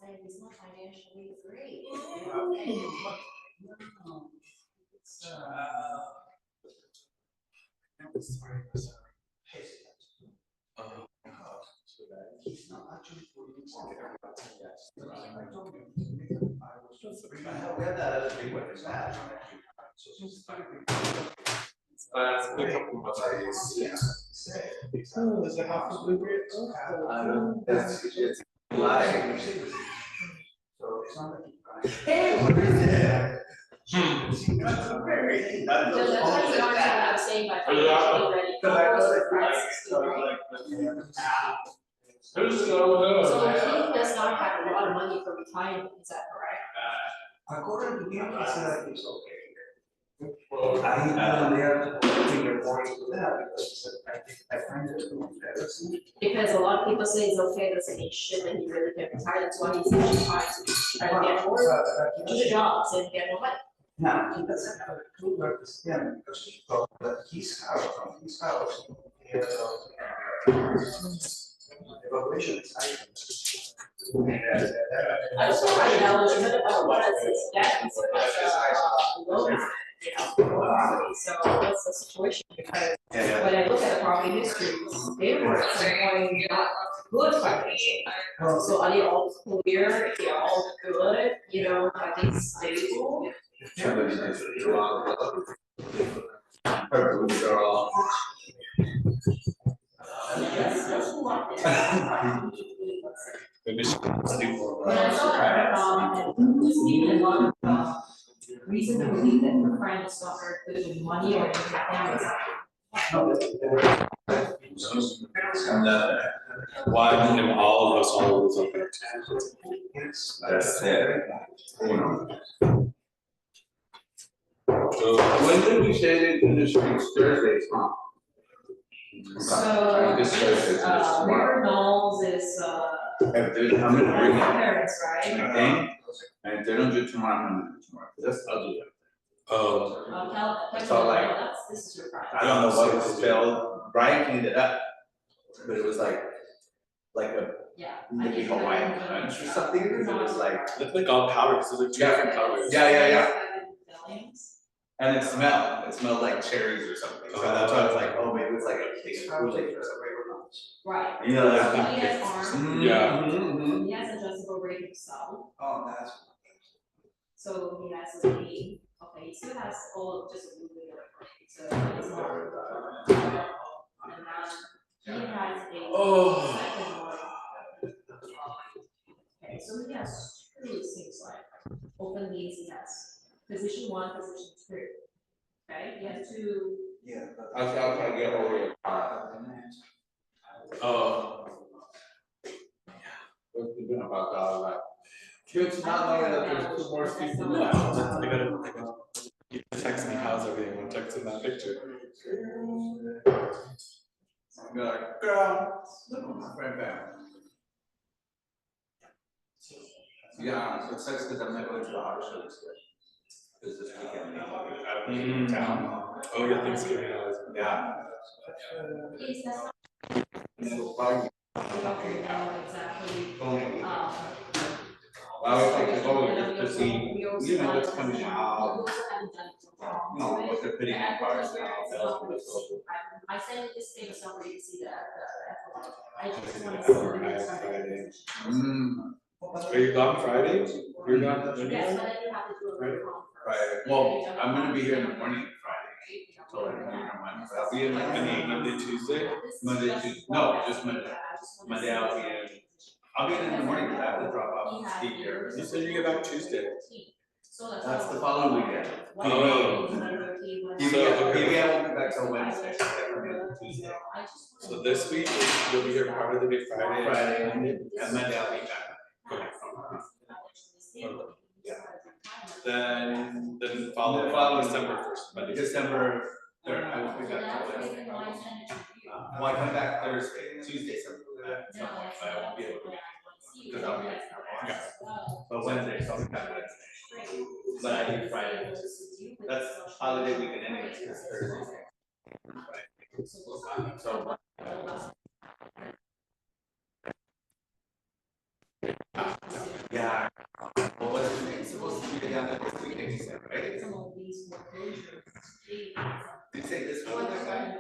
saying he's not financially free. He's not actually fully we had that as a big one. There's that. It's been a couple of months. Oh, is it half the blueberry? I don't. It's live. So it's not like hey, what is it? That's why I'm saying by financially ready. So he does not have a lot of money for retirement, is that correct? According to him, it's okay. I there because a lot of people say it's okay, doesn't mean shit, and you really can retire. That's why he's actually trying to get more, do the jobs and get more money. now, he doesn't have a clue where to stand because he thought that his house from his house, he has evaluation is I just want to know what is his debt, loan, so what's the situation? Because when I look at the property histories, they were at some point not good financially. So are they all clear? They're all good, you know, are they stable? Maybe she can sleep for When I saw that, just even a lot of reason to believe that your friend is not very good with money or anything like that. why him all of us always up there. That's it. So when did we say they do the streets Thursdays, huh? So, River Knolls is, If they come in, bring it. parents, right? And if they don't do tomorrow, I'm gonna do tomorrow. That's ugly. Oh, It's all like- This is your project. I don't know what was spelled. Brian cleaned it up, but it was like a Yeah. maybe Hawaiian punch or something, because it was like. it's like all powder because there's like two different colors. Yeah. And it smelled like cherries or something. So that's why I was like, oh, maybe it's like a case of Kool-Aid or something. Right. You know, like. So he has arms. Yeah. He has adjustable rating cell. Oh, that's. So he has a knee. Okay, he still has all just a little bit of it. So it's not. And then he has a second one. Okay, so he has two, it seems like. Open means he has position 1, position 2. Okay, he has 2. Yeah. I'll try to get over it. What's been about that? Like, kids not knowing that there's 2 more people left. I gotta. You text me how's everything. I'm texting that picture. You're like, girl, look at my friend back. Yeah, so it sucks because I'm not going to the auto show this year. Because this weekend. In town. Oh yeah, Thanksgiving. Yeah. Exactly. I was like, oh, just to see, you know, what's coming out. No, what they're putting in cars now. I sent this thing so you can see that. I just want to Friday. Mm. Are you gone Friday? You're gone when Yes, you? but I do have to do a roll call Right, first. well, I'm gonna be here in the morning Friday. So like, I'll be in like Monday, Tuesday? Monday, Tuesday, no, just Monday. Monday I'll be in the morning, because I have to drop off Steve here. You said you get back Tuesday. That's the following weekend. Oh. Maybe I won't be back till Wednesday. Tuesday. So this week, you'll be here part of the day Friday. Friday, Monday. and Monday I'll be back. Yeah. Then following December 1st, Monday. December 3rd, I will be back till Wednesday. Well, I come back Thursday, Tuesday, at some point, but I won't be able to. Because I'll be at but Wednesday, so I'll be back Wednesday. But I leave Friday, which is, that's holiday weekend anyways, because Thursday. Right. So. Yeah. Well, what's his name supposed to be down there this weekend, you said, right? Some of these foreclosures. Did you say this one, that guy?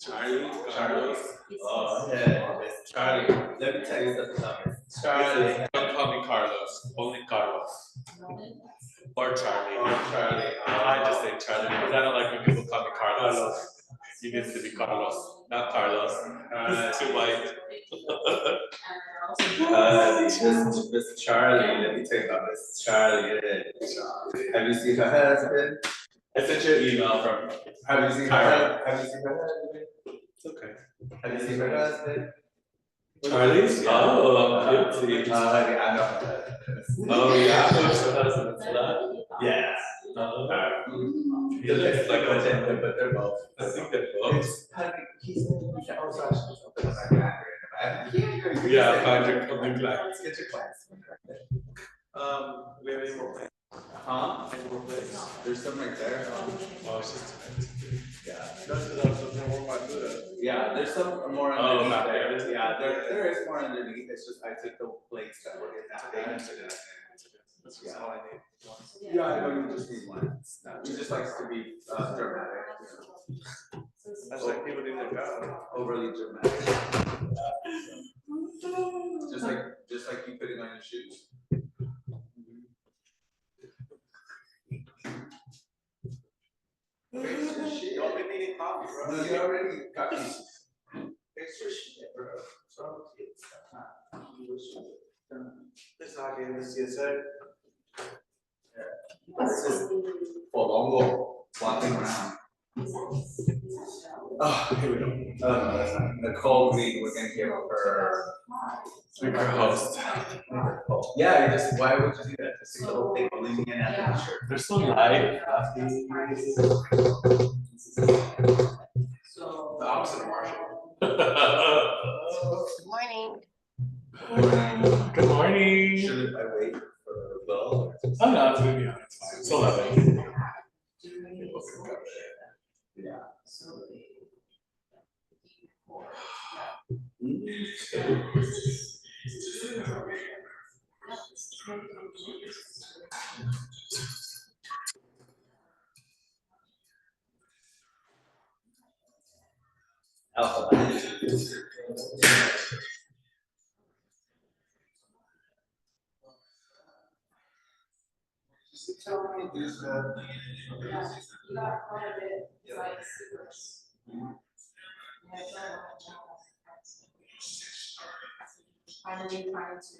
Charlie, Carlos. Oh, yeah, it's Charlie. Let me tell you something about this. Charlie. Don't call me Carlos, only Carlos. Or Charlie. Oh, Charlie. I just say Charlie because I don't like when people call me Carlos. He needs to be Carlos, not Carlos. He's too white. This Charlie, let me tell you about this Charlie. Have you seen her husband? I sent you an email from. Have you seen her? Have you seen her husband? It's okay. Have you seen her husband? Charlie's? Yeah. Oh, cute. Honey, I know her husband. Oh, yeah. Who's the husband? It's that? Yeah. He looks like a. But they're both. I think they're both. Honey, he's also something like that. Yeah, Patrick, come to class. Let's get your class. We have any more plans? Huh? Any more plans? There's some right there. Oh, it's just tonight. Yeah. That's what I was looking for my food. Yeah, there's some more Oh, underneath back there. there. Yeah, there is more underneath. It's just I took the plates that were in that thing. That's just all I need. Yeah, I know you just need one. He just likes to be dramatic. That's like people need to go. Overly dramatic. Just like you putting on your shoes. Fix your shit. Don't be needing coffee, bro. No, you already got me. Fix your shit, bro. What's wrong with you? It's not getting the CSA. This is Polongo walking around. Oh, here we go. No, that's not. Nicole Green, we're gonna give her. Our host. Yeah, you just, why would you do that? Just take the whole thing, leaving in at the shirt. They're so light. The opposite of Marshall. Good morning. Good morning. Shouldn't I wait for Bill? Oh, no, it's gonna be on. It's fine. It's 11. Yeah. Alphabet. Yeah, you got quite a bit, like secrets. Finally trying to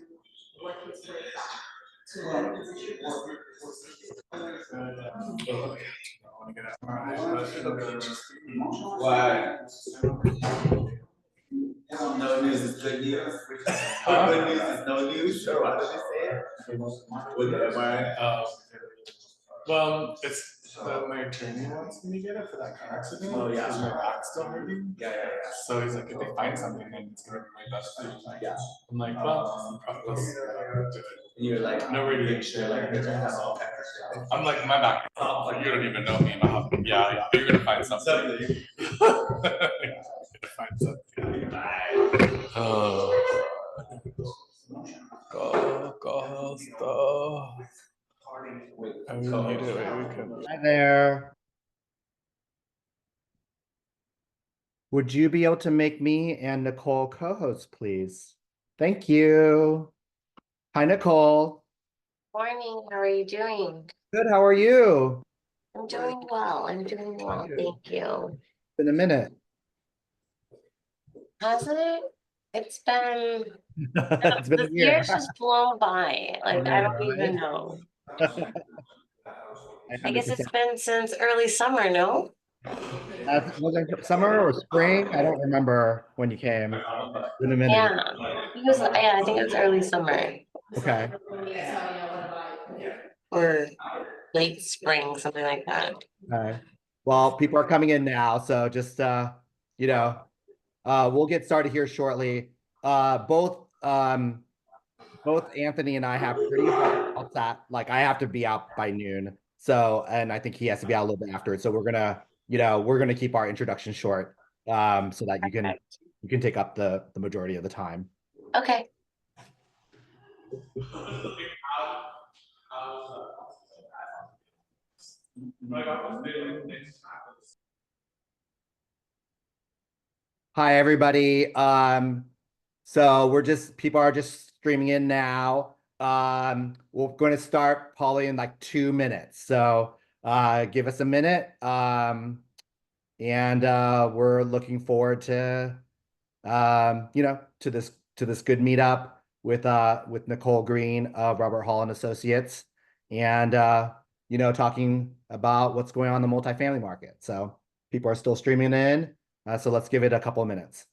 work his way back to that position. Why? No news is good news. Good news is no news, or how did they say it? With the MRI. Well, it's my attorney wants me to get it for that car accident. Oh, yeah. Because my back's still hurting. Yeah. So he's like, if they find something, then it's gonna be my best friend. Yeah. I'm like, well, let's do it. And you're like, No radiation. like, they're gonna have all kinds of stuff. I'm like, my back. Like, you don't even know me. My husband. Yeah, you're gonna find something. Find something. Oh. Costo. Hi there. Would you be able to make me and Nicole co-hosts, please? Thank you. Hi, Nicole. Morning. How are you doing? Good, how are you? I'm doing well. Thank you. Been a minute. Hasn't it? It's been It's been a this year. year's just blown by. Like I don't even Right? know. I had guess to it's been since early summer, no? Was it summer or spring? I don't remember when you came. It's been a minute. Yeah, I think it was early summer Okay. or late spring, something like that. Okay. Well, people are coming in now, so just we'll get started here shortly. Both Anthony and I have pretty hard outs at, like I have to be out by noon. So, and I think he has to be out a little bit after. So we're gonna keep our introduction short, so that you can take up the majority of the time. Okay. Hi, everybody. So people are just streaming in now. We're going to start probably in like 2 minutes. So give us a minute. And we're looking forward to to this good meetup with Nicole Green of Robert Hall and Associates, and talking about what's going on in the multifamily market. So people are still streaming in. So let's give it a couple of minutes.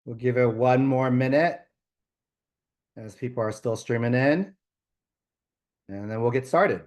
We'll give it one more minute as people are still streaming in, and then we'll get started.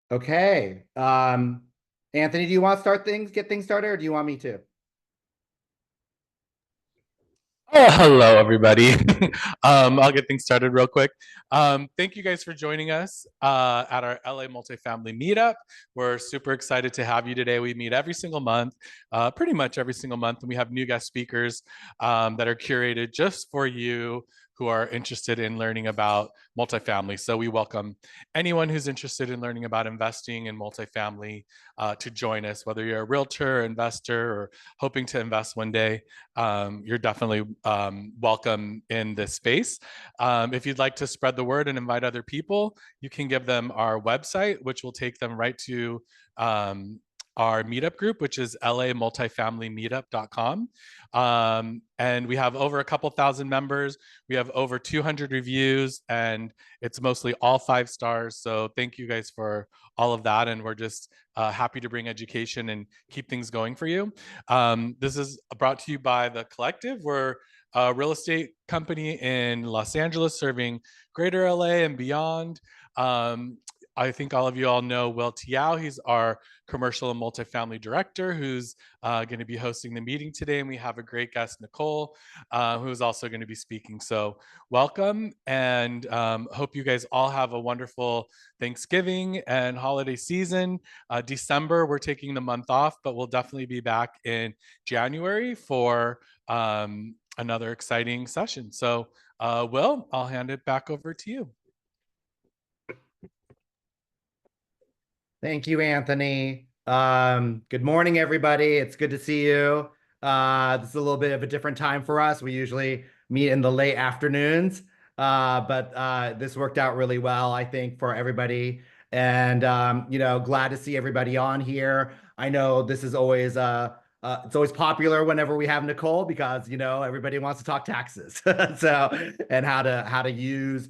Okay. Anthony, do you want to get things started, or do you want me to? Oh, hello, everybody. I'll get things started real quick. Thank you guys for joining us at our LA multifamily meetup. We're super excited to have you today. We meet every single month, pretty much every single month, and we have new guest speakers that are curated just for you who are interested in learning about multifamily. So we welcome anyone who's interested in learning about investing in multifamily to join us, whether you're a realtor, investor, or hoping to invest one day. You're definitely welcome in this space. If you'd like to spread the word and invite other people, you can give them our website, which will take them right to our meetup group, which is lamultifamilymeetup.com. And we have over a couple thousand members. We have over 200 reviews, and it's mostly all 5 stars. So thank you guys for all of that. And we're just happy to bring education and keep things going for you. This is brought to you by The Collective. We're a real estate company in Los Angeles serving greater LA and beyond. I think all of you all know Will Tiao. He's our commercial and multifamily director who's going to be hosting the meeting today. And we have a great guest, Nicole, who is also going to be speaking. So welcome, and hope you guys all have a wonderful Thanksgiving and holiday season. December, we're taking the month off, but we'll definitely be back in January for another exciting session. So Will, I'll hand it back over to you. Thank you, Anthony. Good morning, everybody. It's good to see you. This is a little bit of a different time for us. We usually meet in the late afternoons, but this worked out really well, I think, for everybody. And glad to see everybody on here. I know this is always it's always popular whenever we have Nicole, because everybody wants to talk taxes. And how to use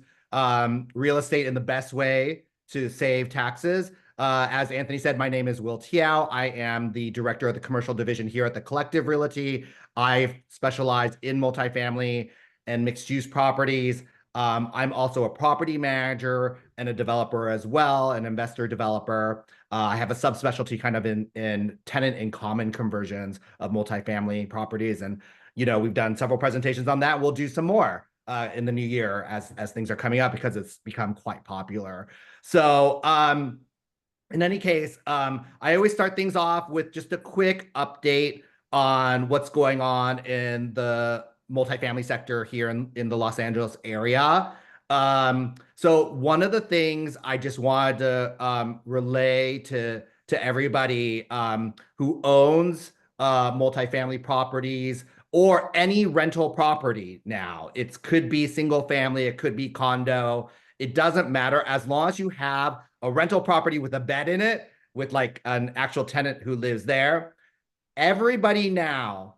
real estate in the best way to save taxes. As Anthony said, my name is Will Tiao. I am the director of the commercial division here at the Collective Realty. I specialize in multifamily and mixed-use properties. I'm also a property manager and a developer as well, an investor developer. I have a subspecialty kind of in tenant in common conversions of multifamily properties. And, we've done several presentations on that. We'll do some more in the new year as things are coming up because it's become quite popular. So in any case, I always start things off with just a quick update on what's going on in the multifamily sector here in the Los Angeles area. So one of the things I just wanted to relay to everybody who owns multifamily properties or any rental property now. It could be single family, it could be condo. It doesn't matter as long as you have a rental property with a bed in it, with like an actual tenant who lives there. Everybody now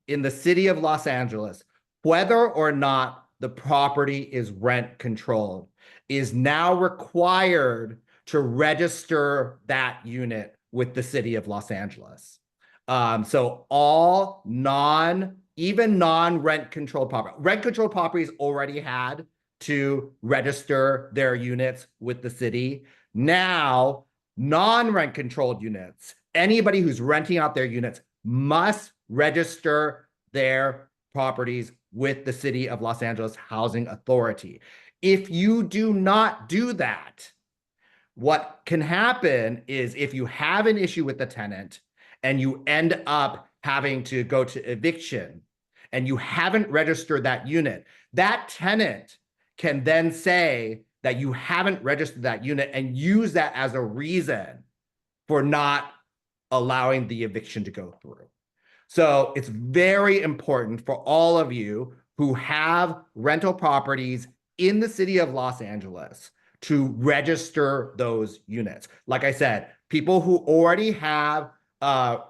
in the city of Los Angeles, whether or not the property is rent controlled, is now required to register that unit with the city of Los Angeles. So all even non-rent controlled property, rent controlled properties already had to register their units with the city. Now, non-rent controlled units, anybody who's renting out their units must register their properties with the City of Los Angeles Housing Authority. If you do not do that, what can happen is if you have an issue with the tenant and you end up having to go to eviction and you haven't registered that unit, that tenant can then say that you haven't registered that unit and use that as a reason for not allowing the eviction to go through. So it's very important for all of you who have rental properties in the city of Los Angeles to register those units. Like I said, people who already have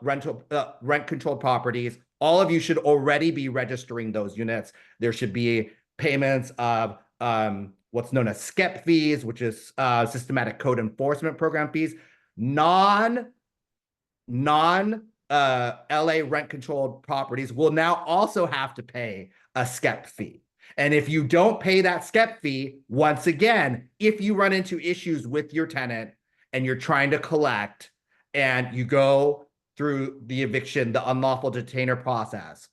rent-controlled properties, all of you should already be registering those units. There should be payments of what's known as SCEP fees, which is systematic code enforcement program fees. Non LA rent controlled properties will now also have to pay a SCEP fee. And if you don't pay that SCEP fee, once again, if you run into issues with your tenant and you're trying to collect and you go through the eviction, the unlawful detainer process,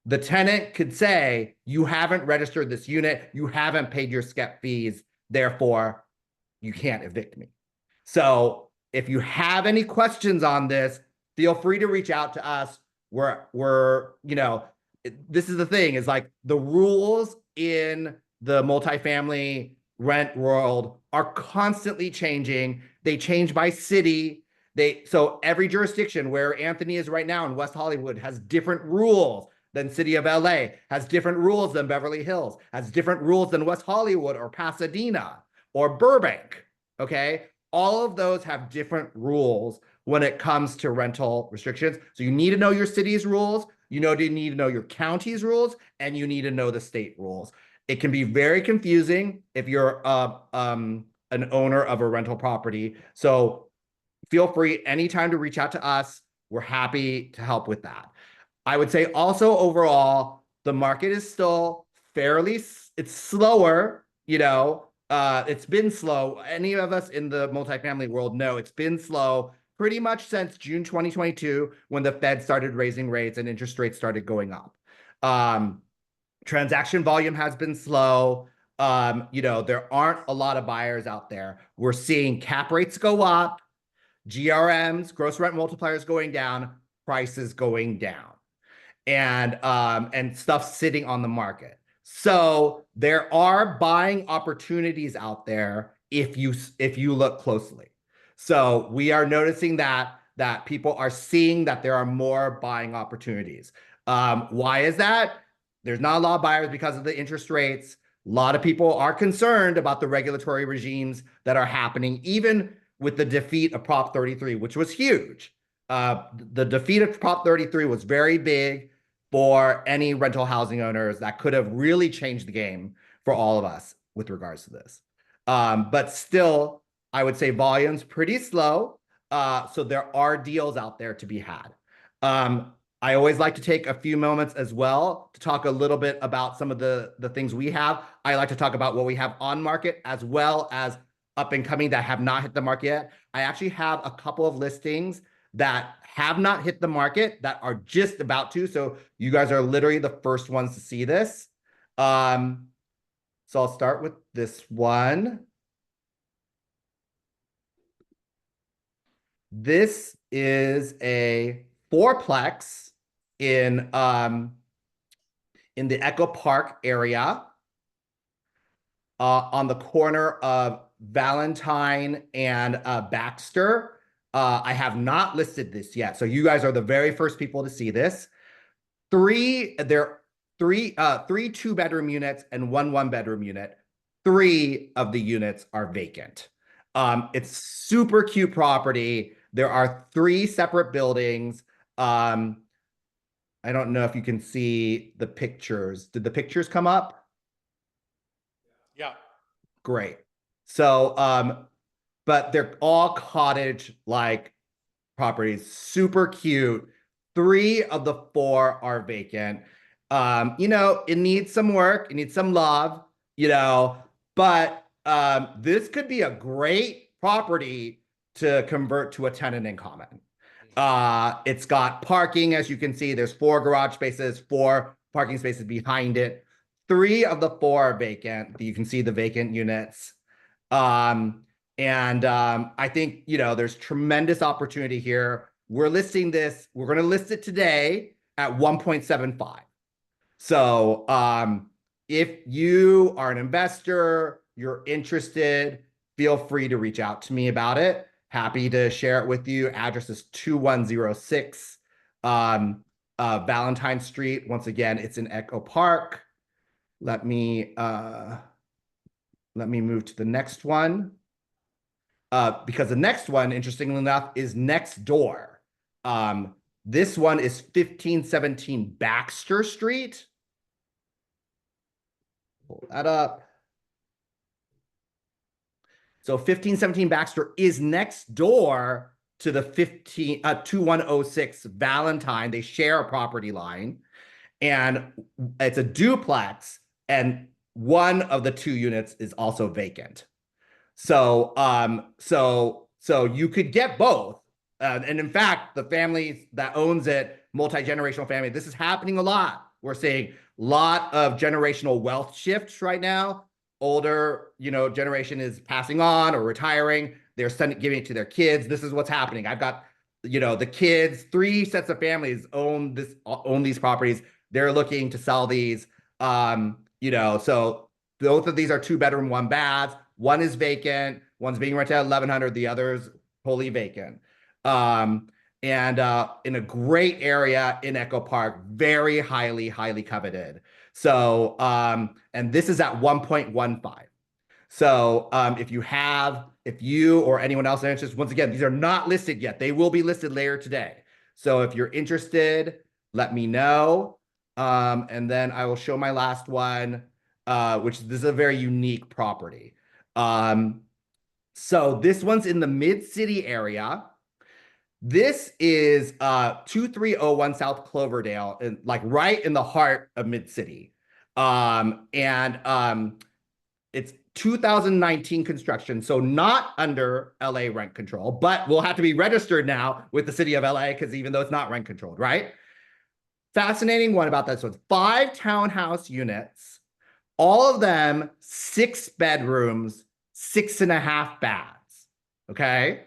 the tenant could say, you haven't registered this unit, you haven't paid your SCEP fees, therefore you can't evict me. So if you have any questions on this, feel free to reach out to us. This is the thing, is like the rules in the multifamily rent world are constantly changing. They change by city. So every jurisdiction where Anthony is right now in West Hollywood has different rules than City of LA, has different rules than Beverly Hills, has different rules than West Hollywood or Pasadena or Burbank, okay? All of those have different rules when it comes to rental restrictions. So you need to know your city's rules, you need to know your county's rules, and you need to know the state rules. It can be very confusing if you're an owner of a rental property. So feel free anytime to reach out to us. We're happy to help with that. I would say also overall, the market is still it's slower, it's been slow. Any of us in the multifamily world know it's been slow pretty much since June 2022, when the Fed started raising rates and interest rates started going up. Transaction volume has been slow. There aren't a lot of buyers out there. We're seeing cap rates go up, GRMs, gross rent multipliers going down, prices going down, and stuff sitting on the market. So there are buying opportunities out there if you look closely. So we are noticing that people are seeing that there are more buying opportunities. Why is that? There's not a lot of buyers because of the interest rates. A lot of people are concerned about the regulatory regimes that are happening, even with the defeat of Prop 33, which was huge. The defeat of Prop 33 was very big for any rental housing owners. That could have really changed the game for all of us with regards to this. But still, I would say volume's pretty slow. So there are deals out there to be had. I always like to take a few moments as well to talk a little bit about some of the things we have. I like to talk about what we have on market as well as up and coming that have not hit the market yet. I actually have a couple of listings that have not hit the market that are just about to. So you guys are literally the first ones to see this. So I'll start with this one. This is a fourplex in the Echo Park area, on the corner of Valentine and Baxter. I have not listed this yet, so you guys are the very first people to see this. Three 2-bedroom units and one bedroom unit. 3 of the units are vacant. It's super cute property. There are 3 separate buildings. I don't know if you can see the pictures. Did the pictures come up? Yeah. Great. So, but they're all cottage-like properties, super cute. 3 of the 4 are vacant. You know, it needs some work, it needs some love, you know, but this could be a great property to convert to a tenant in common. It's got parking, as you can see. There's 4 garage spaces, 4 parking spaces behind it. 3 of the 4 are vacant. You can see the vacant units. I think, you know, there's tremendous opportunity here. We're listing this. We're going to list it today at 1.75. So if you are an investor, you're interested, feel free to reach out to me about it. Happy to share it with you. Address is 2106 Valentine Street. Once again, it's in Echo Park. Let me move to the next one. Because the next one, interestingly enough, is next door. This one is 1517 Baxter Street. Pull that up. So 1517 Baxter is next door to the 2106 Valentine. They share a property line, and it's a duplex, and one of the 2 units is also vacant. So you could get both. And in fact, the family that owns it, multi-generational family, this is happening a lot. We're seeing a lot of generational wealth shifts right now. Older, you know, generation is passing on or retiring. They're giving it to their kids. This is what's happening. I've got, you know, the kids, 3 sets of families own these properties. They're looking to sell these. You know, so both of these are 2-bedroom, 1 bath. One is vacant. One's being rented at $1,100. The other's wholly vacant. In a great area in Echo Park, very highly coveted. So, and this is at 1.15. So, if you or anyone else is interested, once again, these are not listed yet. They will be listed later today. So if you're interested, let me know. And then I will show my last one, which this is a very unique property. So this one's in the Mid-City area. This is 2301 South Cloverdale, and like right in the heart of Mid-City. It's 2019 construction, so not under LA rent control, but will have to be registered now with the city of LA, because even though it's not rent controlled, right? Fascinating one about this one: 5 townhouse units, all of them 6 bedrooms, 6.5 baths. Okay.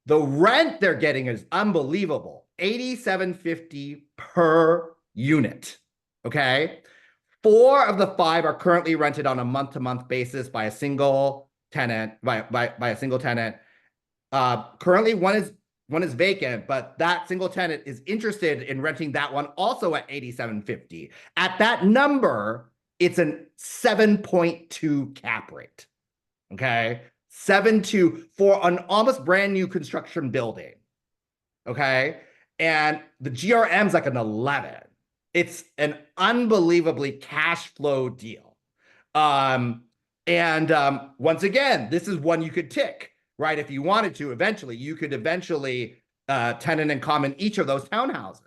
The rent they're getting is unbelievable. $87.50 per unit. Okay. 4 of the 5 are currently rented on a month-to-month basis by a single tenant, by a single tenant. Currently one is vacant, but that single tenant is interested in renting that one also at $87.50. At that number, it's a 7.2 cap rate. Okay. 7.2 for an almost brand new construction building. Okay. And the GRM is like an 11. It's an unbelievably cash flow deal. Once again, this is one you could tick, right? If you wanted to, eventually, you could eventually tenant in common each of those townhouses.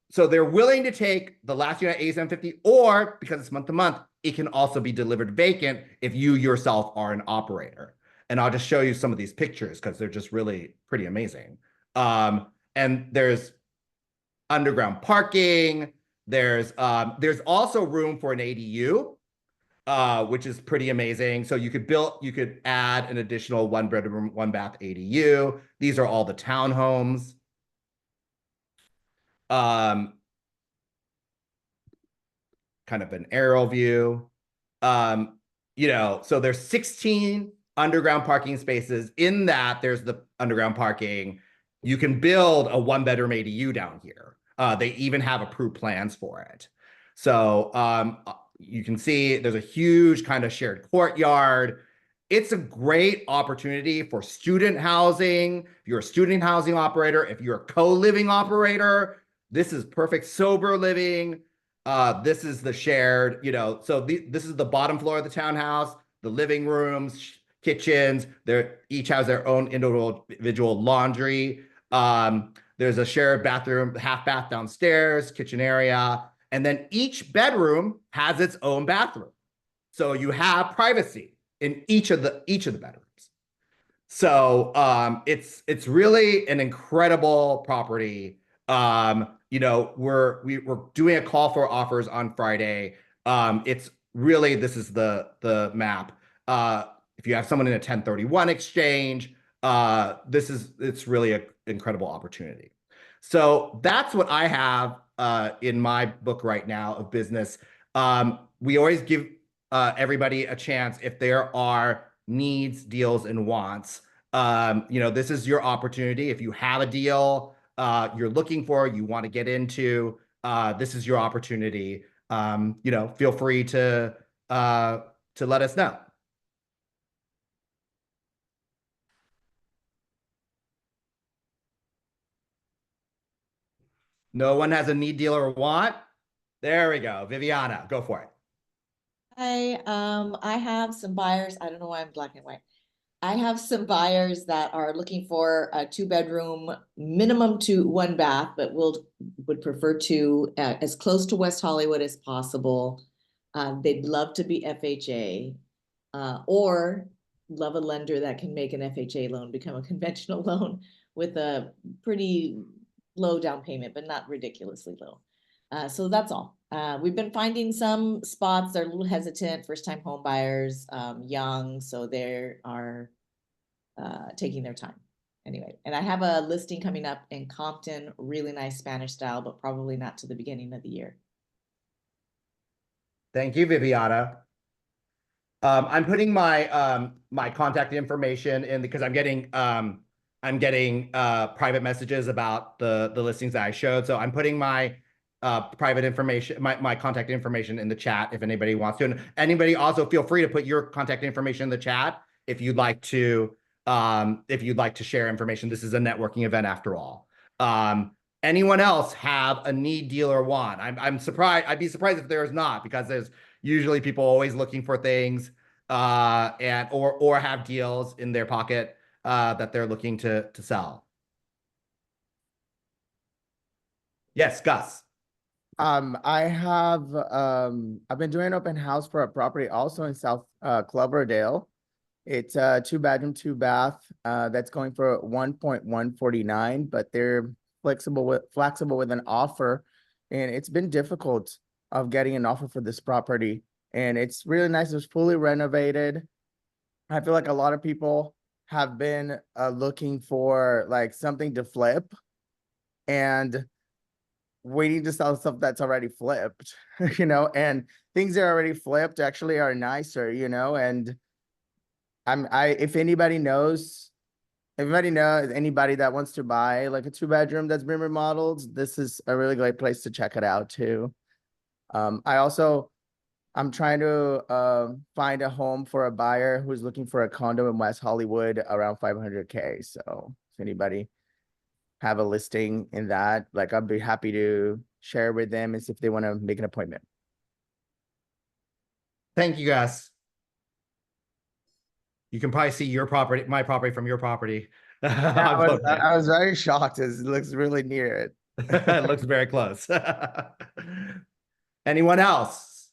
So they're willing to take the last unit at 8750, or because it's month to month, it can also be delivered vacant if you yourself are an operator. And I'll just show you some of these pictures because they're just really pretty amazing. And there's underground parking. There's also room for an ADU, which is pretty amazing. So you could add an additional 1-bedroom, 1-bath ADU. These are all the townhomes. Kind of an aerial view. So there's 16 underground parking spaces. In that, there's the underground parking. You can build a 1-bedroom ADU down here. They even have approved plans for it. So you can see there's a huge kind of shared courtyard. It's a great opportunity for student housing. If you're a student housing operator, if you're a co-living operator, this is perfect. Sober living. This is the shared, so this is the bottom floor of the townhouse, the living rooms, kitchens. Each has their own individual laundry. There's a shared bathroom, half bath downstairs, kitchen area, and then each bedroom has its own bathroom. So you have privacy in each of the bedrooms. So it's really an incredible property. We're doing a call for offers on Friday. It's really, this is the map. If you have someone in a 1031 exchange, it's really an incredible opportunity. So that's what I have in my book right now of business. We always give everybody a chance if there are needs, deals, and wants. This is your opportunity. If you have a deal you're looking for, you want to get into, this is your opportunity. Feel free to let us know. No one has a need, deal, or want? There we go. Viviana, go for it. I have some buyers. I don't know why I'm black and white. I have some buyers that are looking for a 2-bedroom, minimum to 1-bath, but would prefer to as close to West Hollywood as possible. They'd love to be FHA, or love a lender that can make an FHA loan become a conventional loan with a pretty low down payment, but not ridiculously low. So that's all. We've been finding some spots that are a little hesitant, first-time home buyers, young, so they are taking their time. Anyway, and I have a listing coming up in Compton, really nice Spanish style, but probably not to the beginning of the year. Thank you, Viviana. I'm putting my my contact information in because I'm getting private messages about the listings that I showed. So I'm putting my private information, my contact information in the chat if anybody wants to. And anybody also feel free to put your contact information in the chat if you'd like to share information. This is a networking event after all. Anyone else have a need, deal, or want? I'm surprised. I'd be surprised if there is not, because there's usually people always looking for things or have deals in their pocket that they're looking to sell. Yes, Gus. I've been doing open house for a property also in South Cloverdale. It's a 2-bedroom, 2-bath that's going for 1.149, but they're flexible with an offer, and it's been difficult of getting an offer for this property. And it's really nice. It's fully renovated. I feel like a lot of people have been looking for like something to flip and waiting to sell stuff that's already flipped, and things that are already flipped actually are nicer, and if anybody knows anybody that wants to buy like a 2-bedroom that's been remodeled, this is a really great place to check it out too. I'm trying to find a home for a buyer who's looking for a condo in West Hollywood around 500K. So if anybody have a listing in that, like, I'd be happy to share with them and see if they want to make an appointment. Thank you, Gus. You can probably see your property, my property from your property. Yeah, on Clover Dale. I was very shocked as it looks really near it. It looks very close. Anyone else?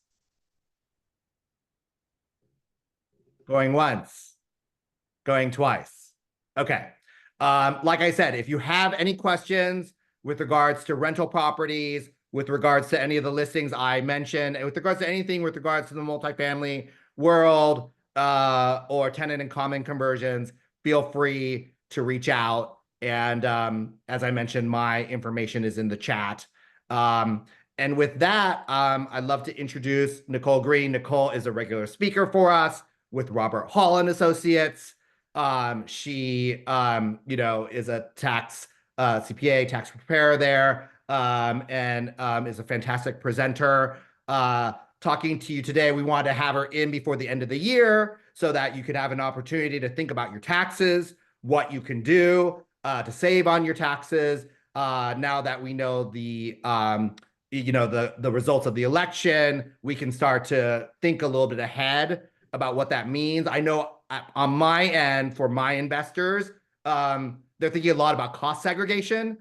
Going once, going twice. Okay. Like I said, if you have any questions with regards to rental properties, with regards to any of the listings I mentioned, and with regards to anything with regards to the multifamily world, or tenant and common conversions, feel free to reach out. And as I mentioned, my information is in the chat. And with that, I'd love to introduce Nicole Green. Nicole is a regular speaker for us with Robert Hall and Associates. She, is a tax CPA, tax preparer there, and is a fantastic presenter. Talking to you today, we wanted to have her in before the end of the year so that you could have an opportunity to think about your taxes, what you can do to save on your taxes. Now that we know the results of the election, we can start to think a little bit ahead about what that means. I know on my end, for my investors, they're thinking a lot about cost segregation,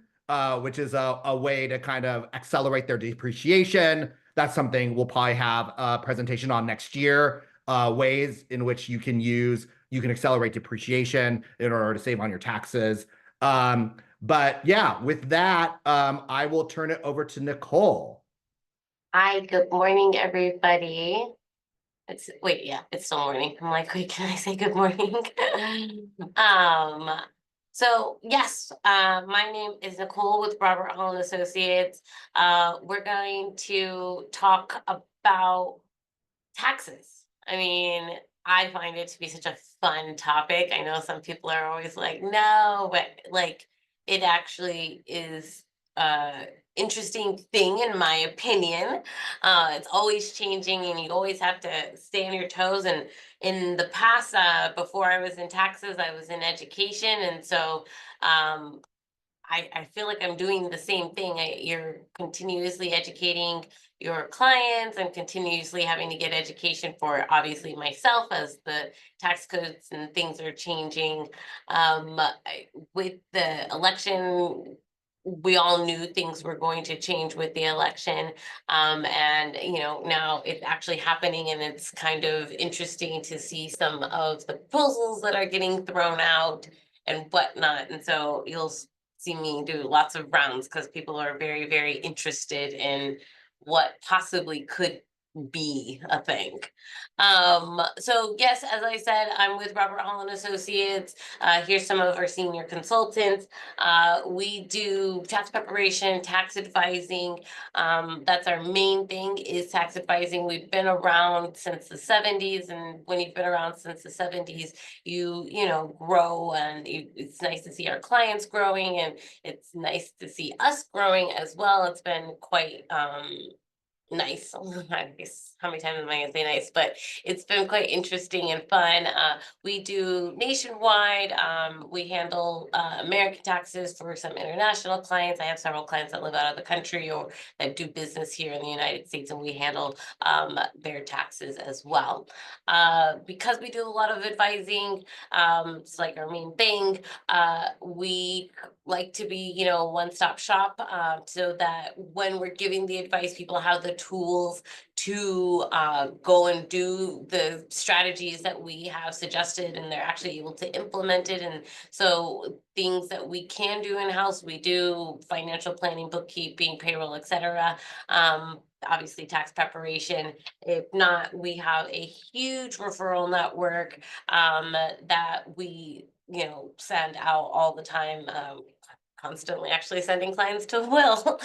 which is a way to kind of accelerate their depreciation. That's something we'll probably have a presentation on next year, ways in which you can accelerate depreciation in order to save on your taxes. But yeah, with that, I will turn it over to Nicole. Hi, good morning, everybody. It's still morning. I'm like, wait, can I say good morning? So yes, my name is Nicole with Robert Hall and Associates. We're going to talk about taxes. I mean, I find it to be such a fun topic. I know some people are always like, no, but like it actually is interesting thing in my opinion. It's always changing and you always have to stay on your toes. And in the past, before I was in taxes, I was in education. And so I feel like I'm doing the same thing. You're continuously educating your clients and continuously having to get education for obviously myself as the tax codes and things are changing. With the election, we all knew things were going to change with the election. And now it's actually happening and it's kind of interesting to see some of the proposals that are getting thrown out and whatnot. And so you'll see me do lots of rounds because people are very, very interested in what possibly could be a thing. So yes, as I said, I'm with Robert Hall and Associates. Here's some of our senior consultants. We do tax preparation, tax advising. That's our main thing is tax advising. We've been around since the 70s, and when you've been around since the 70s, you grow, and it's nice to see our clients growing, and it's nice to see us growing as well. It's been quite nice. I guess how many times am I gonna say nice? But it's been quite interesting and fun. We do nationwide. We handle American taxes for some international clients. I have several clients that live out of the country or that do business here in the United States, and we handle their taxes as well. Because we do a lot of advising, it's like our main thing. We like to be, one-stop shop, so that when we're giving the advice, people have the tools to go and do the strategies that we have suggested, and they're actually able to implement it. And so things that we can do in-house, we do financial planning, bookkeeping, payroll, etc. Obviously tax preparation. If not, we have a huge referral network that we send out all the time. Constantly actually sending clients to Will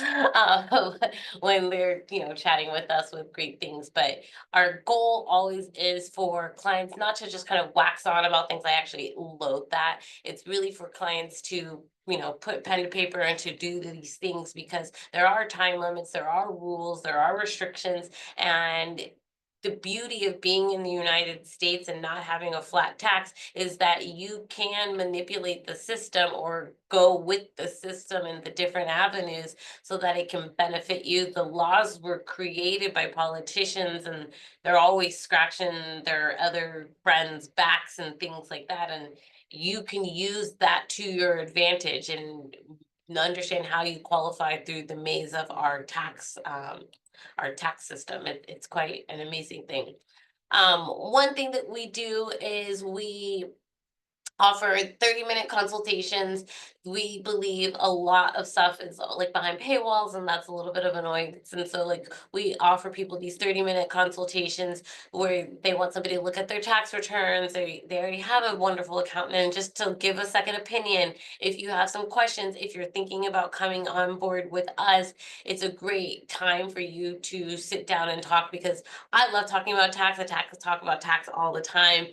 when they're chatting with us with great things. But our goal always is for clients not to just kind of wax on about things. I actually loathe that. It's really for clients to put pen to paper and to do these things, because there are time limits, there are rules, there are restrictions, and the beauty of being in the United States and not having a flat tax is that you can manipulate the system or go with the system in the different avenues so that it can benefit you. The laws were created by politicians and they're always scratching their other friends' backs and things like that. And you can use that to your advantage and understand how you qualify through the maze of our tax system. It's quite an amazing thing. One thing that we do is we offer 30-minute consultations. We believe a lot of stuff is like behind paywalls, and that's a little bit of annoyance. And so like we offer people these 30-minute consultations where they want somebody to look at their tax returns. They already have a wonderful accountant, and just to give a second opinion. If you have some questions, if you're thinking about coming on board with us, it's a great time for you to sit down and talk, because I love talking about tax. I talk about tax all the time.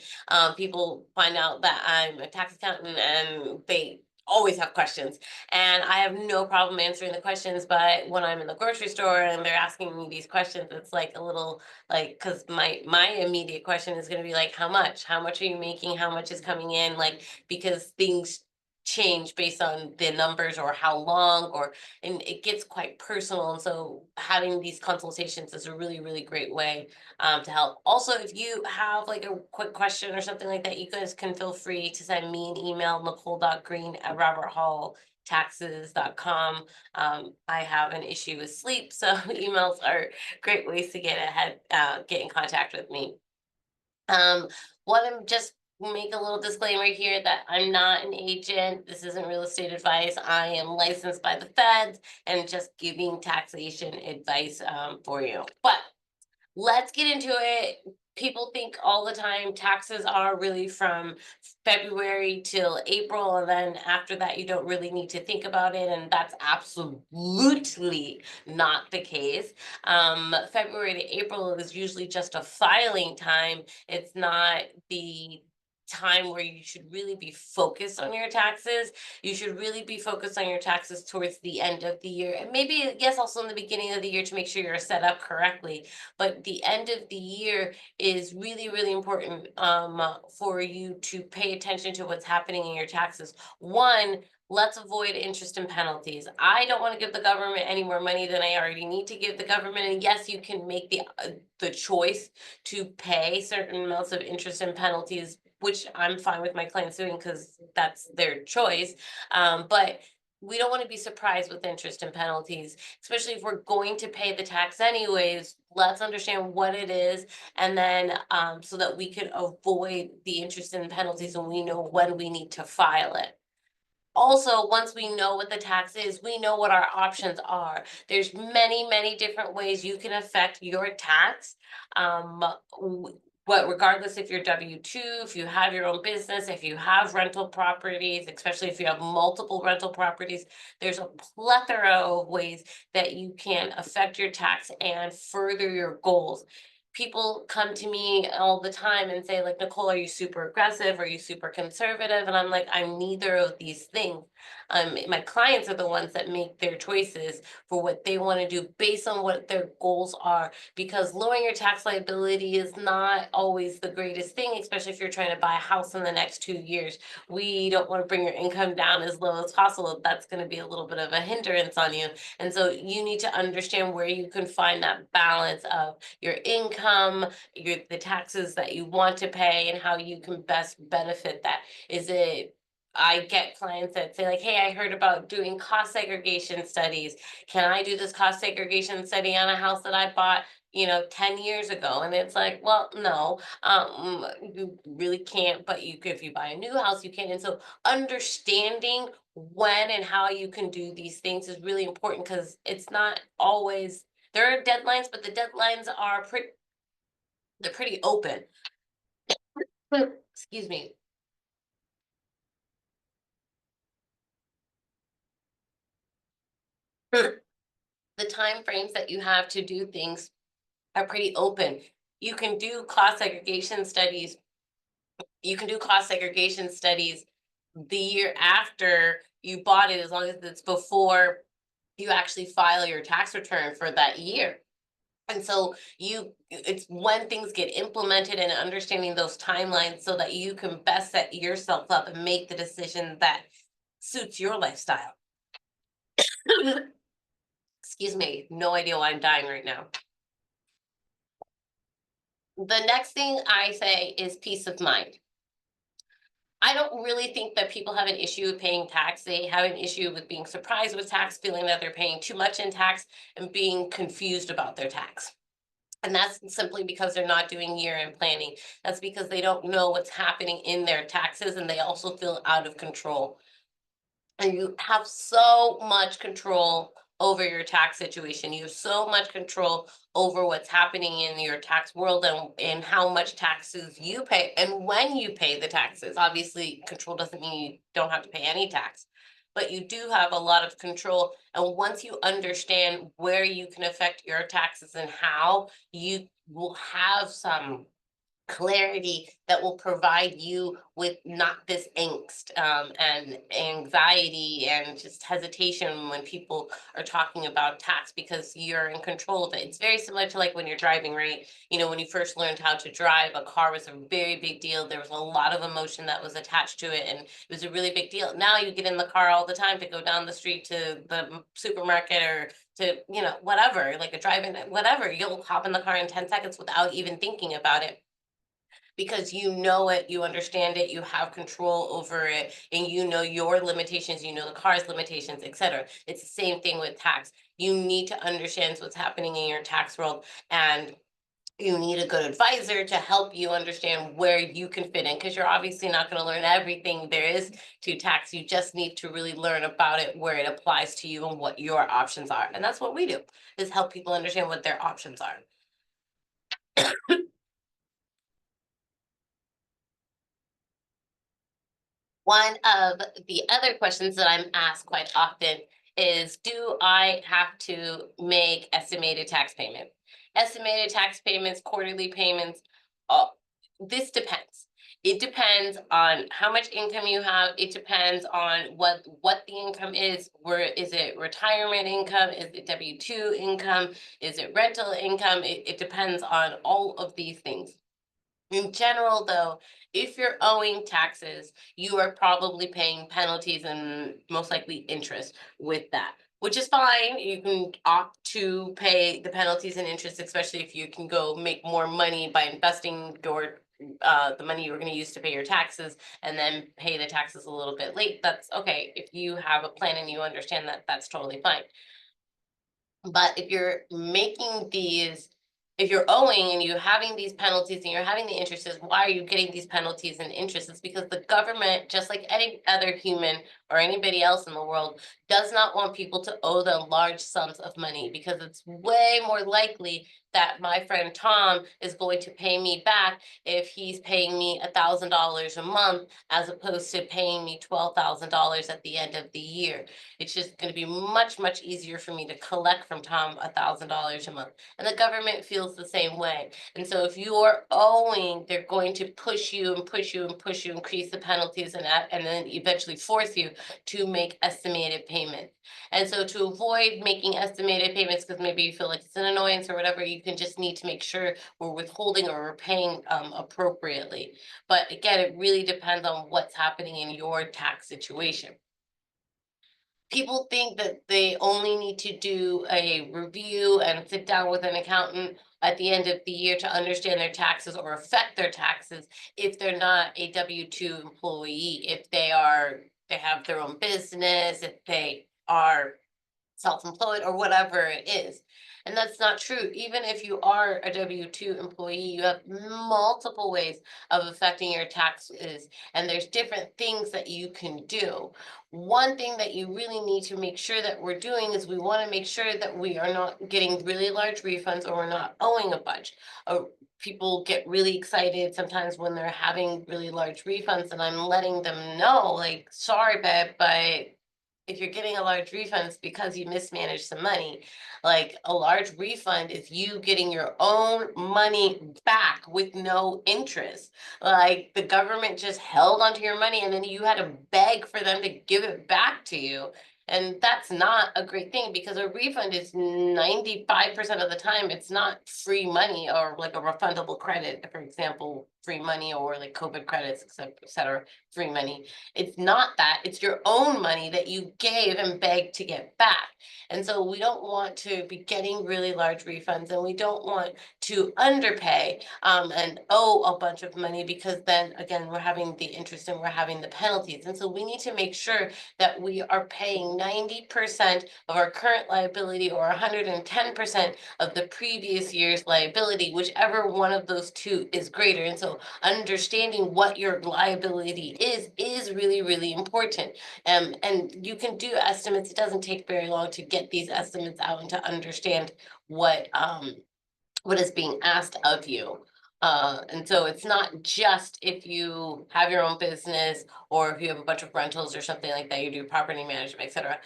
People find out that I'm a tax accountant and they always have questions, and I have no problem answering the questions. But when I'm in the grocery store and they're asking me these questions, it's like a little like, because my immediate question is going to be like, how much are you making, how much is coming in, like, because things change based on the numbers or how long, or and it gets quite personal. And so having these consultations is a really great way to help. Also, if you have like a quick question or something like that, you guys can feel free to send me an email, nicole.green@roberthalltaxes.com. I have an issue with sleep, so emails are great ways to get in contact with me. Want to just make a little disclaimer here that I'm not an agent. This isn't real estate advice. I am licensed by the feds and just giving taxation advice for you. But let's get into it. People think all the time taxes are really from February till April, and then after that, you don't really need to think about it. And that's absolutely not the case. February to April is usually just a filing time. It's not the time where you should really be focused on your taxes. You should really be focused on your taxes towards the end of the year, and maybe, yes, also in the beginning of the year to make sure you're set up correctly. But the end of the year is really important for you to pay attention to what's happening in your taxes. One, let's avoid interest and penalties. I don't want to give the government any more money than I already need to give the government. And yes, you can make the choice to pay certain amounts of interest and penalties, which I'm fine with my clients doing because that's their choice. But we don't want to be surprised with interest and penalties, especially if we're going to pay the tax anyways. Let's understand what it is, and then so that we can avoid the interest and penalties and we know when we need to file it. Also, once we know what the tax is, we know what our options are. There's many different ways you can affect your tax. But regardless if you're W-2, if you have your own business, if you have rental properties, especially if you have multiple rental properties, there's a plethora of ways that you can affect your tax and further your goals. People come to me all the time and say, like, Nicole, are you super aggressive? Are you super conservative? And I'm like, I'm neither of these things. My clients are the ones that make their choices for what they want to do based on what their goals are, because lowering your tax liability is not always the greatest thing, especially if you're trying to buy a house in the next 2 years. We don't want to bring your income down as low as possible. That's going to be a little bit of a hindrance on you. And so you need to understand where you can find that balance of your income, the taxes that you want to pay, and how you can best benefit that. I get clients that say like, hey, I heard about doing cost segregation studies. Can I do this cost segregation study on a house that I bought, 10 years ago? And it's like, well, no, you really can't, but if you buy a new house, you can. And so understanding when and how you can do these things is really important, because it's not always, there are deadlines, but the deadlines are they're pretty open. Excuse me. The time frames that you have to do things are pretty open. You can do cost segregation studies. You can do cost segregation studies the year after you bought it, as long as it's before you actually file your tax return for that year. And so it's when things get implemented and understanding those timelines so that you can best set yourself up and make the decision that suits your lifestyle. Excuse me, no idea why I'm dying right now. The next thing I say is peace of mind. I don't really think that people have an issue with paying tax. They have an issue with being surprised with tax, feeling that they're paying too much in tax, and being confused about their tax. And that's simply because they're not doing year-end planning. That's because they don't know what's happening in their taxes, and they also feel out of control. And you have so much control over your tax situation. You have so much control over what's happening in your tax world and how much taxes you pay and when you pay the taxes. Obviously, control doesn't mean you don't have to pay any tax, but you do have a lot of control. And once you understand where you can affect your taxes and how, you will have some clarity that will provide you with not this angst and anxiety and just hesitation when people are talking about tax, because you're in control of it. It's very similar to like when you're driving, right? You know, when you first learned how to drive, a car was a very big deal. There was a lot of emotion that was attached to it, and it was a really big deal. Now you get in the car all the time to go down the street to the supermarket or to, you know, whatever, like a drive-in, whatever. You'll hop in the car in 10 seconds without even thinking about it, because you know it, you understand it, you have control over it, and you know your limitations, you know the car's limitations, etc. It's the same thing with tax. You need to understand what's happening in your tax world, and you need a good advisor to help you understand where you can fit in, because you're obviously not going to learn everything there is to tax. You just need to really learn about it, where it applies to you, and what your options are. And that's what we do, is help people understand what their options are. One of the other questions that I'm asked quite often is, do I have to make estimated tax payment? Estimated tax payments, quarterly payments, this depends. It depends on how much income you have. It depends on what the income is. Where is it? Retirement income? Is it W-2 income? Is it rental income? It depends on all of these things. In general, though, if you're owing taxes, you are probably paying penalties and most likely interest with that, which is fine. You can opt to pay the penalties and interest, especially if you can go make more money by investing your the money you're going to use to pay your taxes and then pay the taxes a little bit late. That's okay. If you have a plan and you understand that, that's totally fine. But if you're making these, if you're owing and you're having these penalties and you're having the interest, why are you getting these penalties and interest? It's because the government, just like any other human or anybody else in the world, does not want people to owe them large sums of money, because it's way more likely that my friend Tom is going to pay me back if he's paying me $1,000 a month, as opposed to paying me $12,000 at the end of the year. It's just going to be much, much easier for me to collect from Tom $1,000 a month. And the government feels the same way. And so if you're owing, they're going to push you and push you and push you, increase the penalties, and then eventually force you to make estimated payments. And so to avoid making estimated payments, because maybe you feel like it's an annoyance or whatever, you can just need to make sure we're withholding or we're paying appropriately. But again, it really depends on what's happening in your tax situation. People think that they only need to do a review and sit down with an accountant at the end of the year to understand their taxes or affect their taxes if they're not a W-2 employee, if they have their own business, if they are self-employed or whatever it is. And that's not true. Even if you are a W-2 employee, you have multiple ways of affecting your taxes, and there's different things that you can do. One thing that you really need to make sure that we're doing is we want to make sure that we are not getting really large refunds, or we're not owing a bunch. People get really excited sometimes when they're having really large refunds, and I'm letting them know, like, sorry, babe, but if you're getting a large refund, it's because you mismanaged some money. Like, a large refund is you getting your own money back with no interest. Like, the government just held onto your money and then you had to beg for them to give it back to you. And that's not a great thing because a refund is 95% of the time, it's not free money or like a refundable credit, for example, free money or like COVID credits, et cetera, free money. It's not that, it's your own money that you gave and begged to get back. And so we don't want to be getting really large refunds, and we don't want to underpay and owe a bunch of money, because then again, we're having the interest and we're having the penalties. And so we need to make sure that we are paying 90% of our current liability or 110% of the previous year's liability, whichever one of those two is greater. And so understanding what your liability is really, really important. And you can do estimates. It doesn't take very long to get these estimates out and to understand what is being asked of you. And so it's not just if you have your own business or if you have a bunch of rentals or something like that, you do property management, et cetera.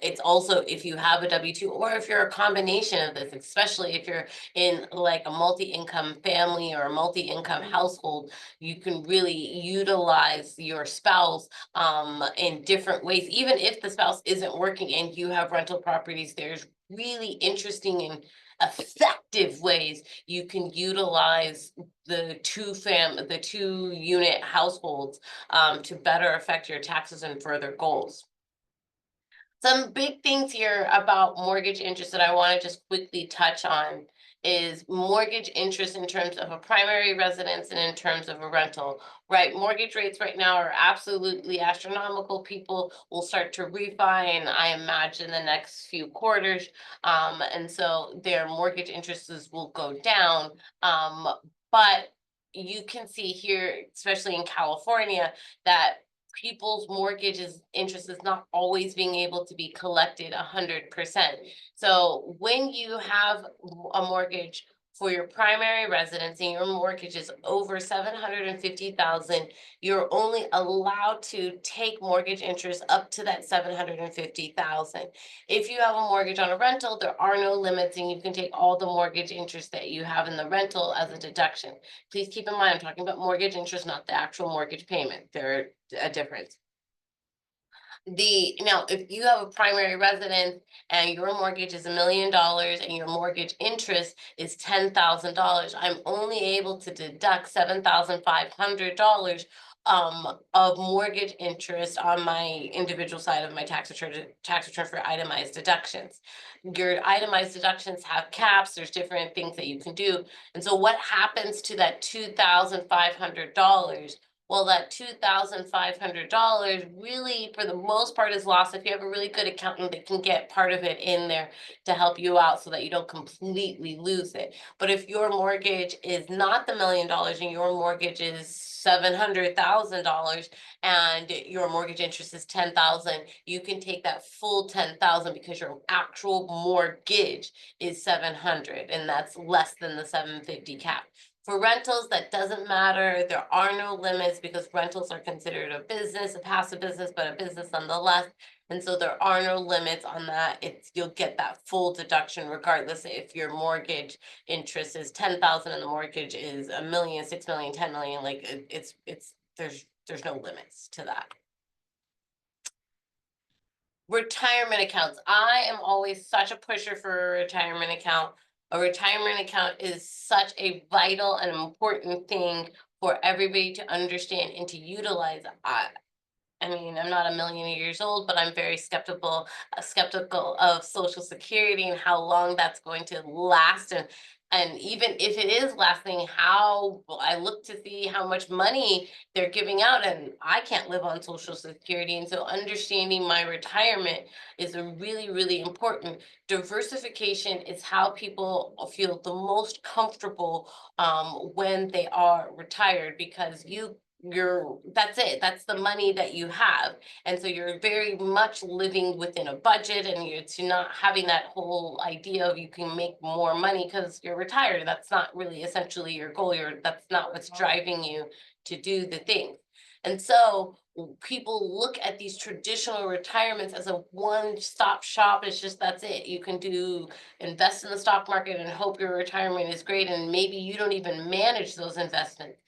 It's also if you have a W-2 or if you're a combination of this, especially if you're in like a multi-income family or a multi-income household, you can really utilize your spouse in different ways. Even if the spouse isn't working and you have rental properties, there's really interesting and effective ways you can utilize the two unit households to better affect your taxes and further goals. Some big things here about mortgage interest that I want to just quickly touch on is mortgage interest in terms of a primary residence and in terms of a rental, right? Mortgage rates right now are absolutely astronomical. People will start to refi, and I imagine the next few quarters. And so their mortgage interests will go down. But you can see here, especially in California, that people's mortgages interest is not always being able to be collected 100%. So when you have a mortgage for your primary residence and your mortgage is over 750,000, you're only allowed to take mortgage interest up to that 750,000. If you have a mortgage on a rental, there are no limits, and you can take all the mortgage interest that you have in the rental as a deduction. Please keep in mind, I'm talking about mortgage interest, not the actual mortgage payment. They're a difference. Now, if you have a primary residence and your mortgage is $1 million and your mortgage interest is $10,000, I'm only able to deduct $7,500 of mortgage interest on my individual side of my tax return for itemized deductions. Your itemized deductions have caps. There's different things that you can do. And so what happens to that $2,500? Well, that $2,500 really, for the most part, is lost if you have a really good accountant that can get part of it in there to help you out so that you don't completely lose it. But if your mortgage is not the $1 million and your mortgage is $700,000 and your mortgage interest is 10,000, you can take that full 10,000 because your actual mortgage is 700, and that's less than the 750 cap. For rentals, that doesn't matter. There are no limits because rentals are considered a business, a passive business, but a business nonetheless. And so there are no limits on that. You'll get that full deduction regardless if your mortgage interest is 10,000 and the mortgage is $1 million, 6 million, 10 million. Like there's no limits to that. Retirement accounts. I am always such a pusher for a retirement account. A retirement account is such a vital and important thing for everybody to understand and to utilize. I mean, I'm not a million years old, but I'm very skeptical of Social Security and how long that's going to last. And even if it is lasting, how I look to see how much money they're giving out, and I can't live on Social Security. And so understanding my retirement is a really, really important. Diversification is how people feel the most comfortable when they are retired, because that's it. That's the money that you have. And so you're very much living within a budget, and you're not having that whole idea of you can make more money because you're retired. That's not really essentially your goal. That's not what's driving you to do the thing. And so people look at these traditional retirements as a one-stop shop. It's just, that's it. You can invest in the stock market and hope your retirement is great. And maybe you don't even manage those investments.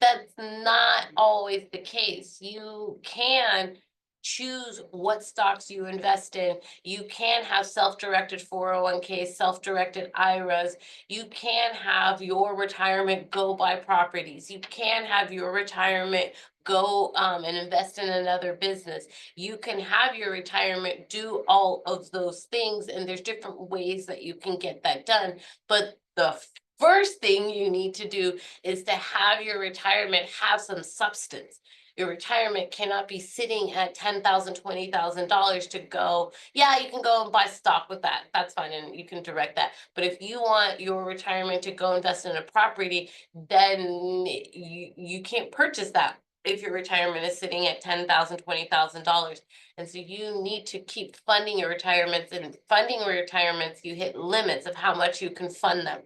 That's not always the case. You can choose what stocks you invest in. You can have self-directed 401ks, self-directed IRAs. You can have your retirement go buy properties. You can have your retirement go and invest in another business. You can have your retirement do all of those things, and there's different ways that you can get that done. But the first thing you need to do is to have your retirement have some substance. Your retirement cannot be sitting at $10,000, $20,000 to go. Yeah, you can go and buy stock with that. That's fine, and you can direct that. But if you want your retirement to go invest in a property, then you can't purchase that if your retirement is sitting at $10,000, $20,000. And so you need to keep funding your retirements, and funding your retirements, you hit limits of how much you can fund them.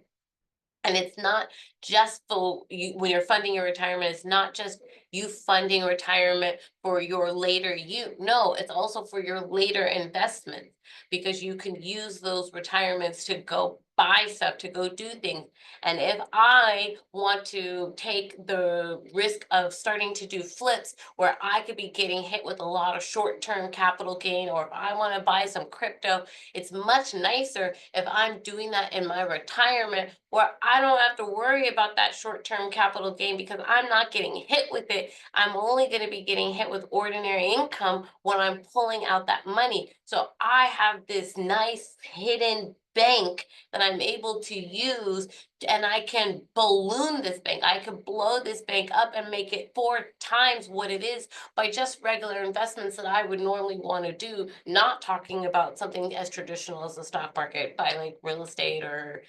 And it's not just for you, when you're funding your retirement, it's not just you funding retirement for your later you. No, it's also for your later investments, because you can use those retirements to go buy stuff, to go do things. And if I want to take the risk of starting to do flips where I could be getting hit with a lot of short-term capital gain, or if I want to buy some crypto, it's much nicer if I'm doing that in my retirement, where I don't have to worry about that short-term capital gain because I'm not getting hit with it. I'm only going to be getting hit with ordinary income when I'm pulling out that money. So I have this nice hidden bank that I'm able to use, and I can balloon this bank. I can blow this bank up and make it 4 times what it is by just regular investments that I would normally want to do, not talking about something as traditional as the stock market, by like real estate or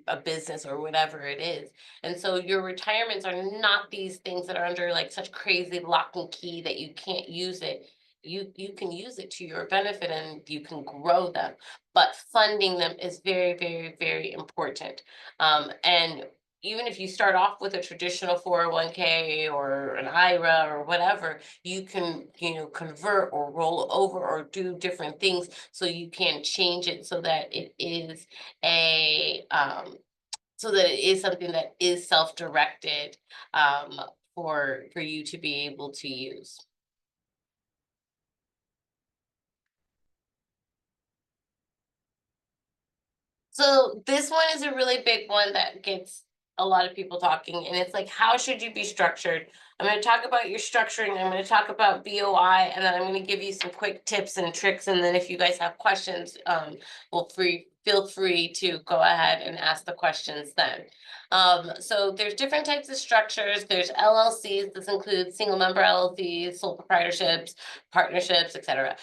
a business or whatever it is. And so your retirements are not these things that are under like such crazy lock and key that you can't use it. You can use it to your benefit, and you can grow them, but funding them is very, very, very important. And even if you start off with a traditional 401k or an IRA or whatever, you can, convert or roll over or do different things, so you can change it so that it is something that is self-directed, for you to be able to use. So this one is a really big one that gets a lot of people talking, and it's like, how should you be structured? I'm going to talk about your structuring. I'm going to talk about BOI, and then I'm going to give you some quick tips and tricks. And then if you guys have questions, feel free to go ahead and ask the questions then. So there's different types of structures. There's LLCs. This includes single member LLCs, sole proprietorships, partnerships, etc.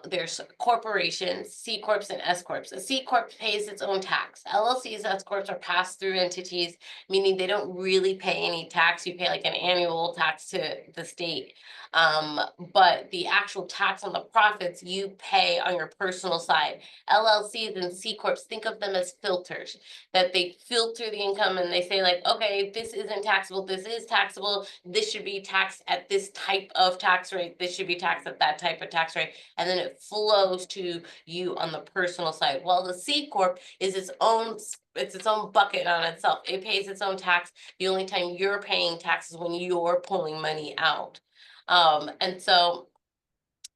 There's corporations, C corps and S corps. A C corp pays its own tax. LLCs, S corps are pass-through entities, meaning they don't really pay any tax. You pay like an annual tax to the state. But the actual tax on the profits you pay on your personal side. LLCs and C corps, think of them as filters, that they filter the income and they say like, okay, this isn't taxable, this is taxable, this should be taxed at this type of tax rate, this should be taxed at that type of tax rate, and then it flows to you on the personal side. While the C corp is its own bucket on itself. It pays its own tax. The only time you're paying tax is when you're pulling money out. And so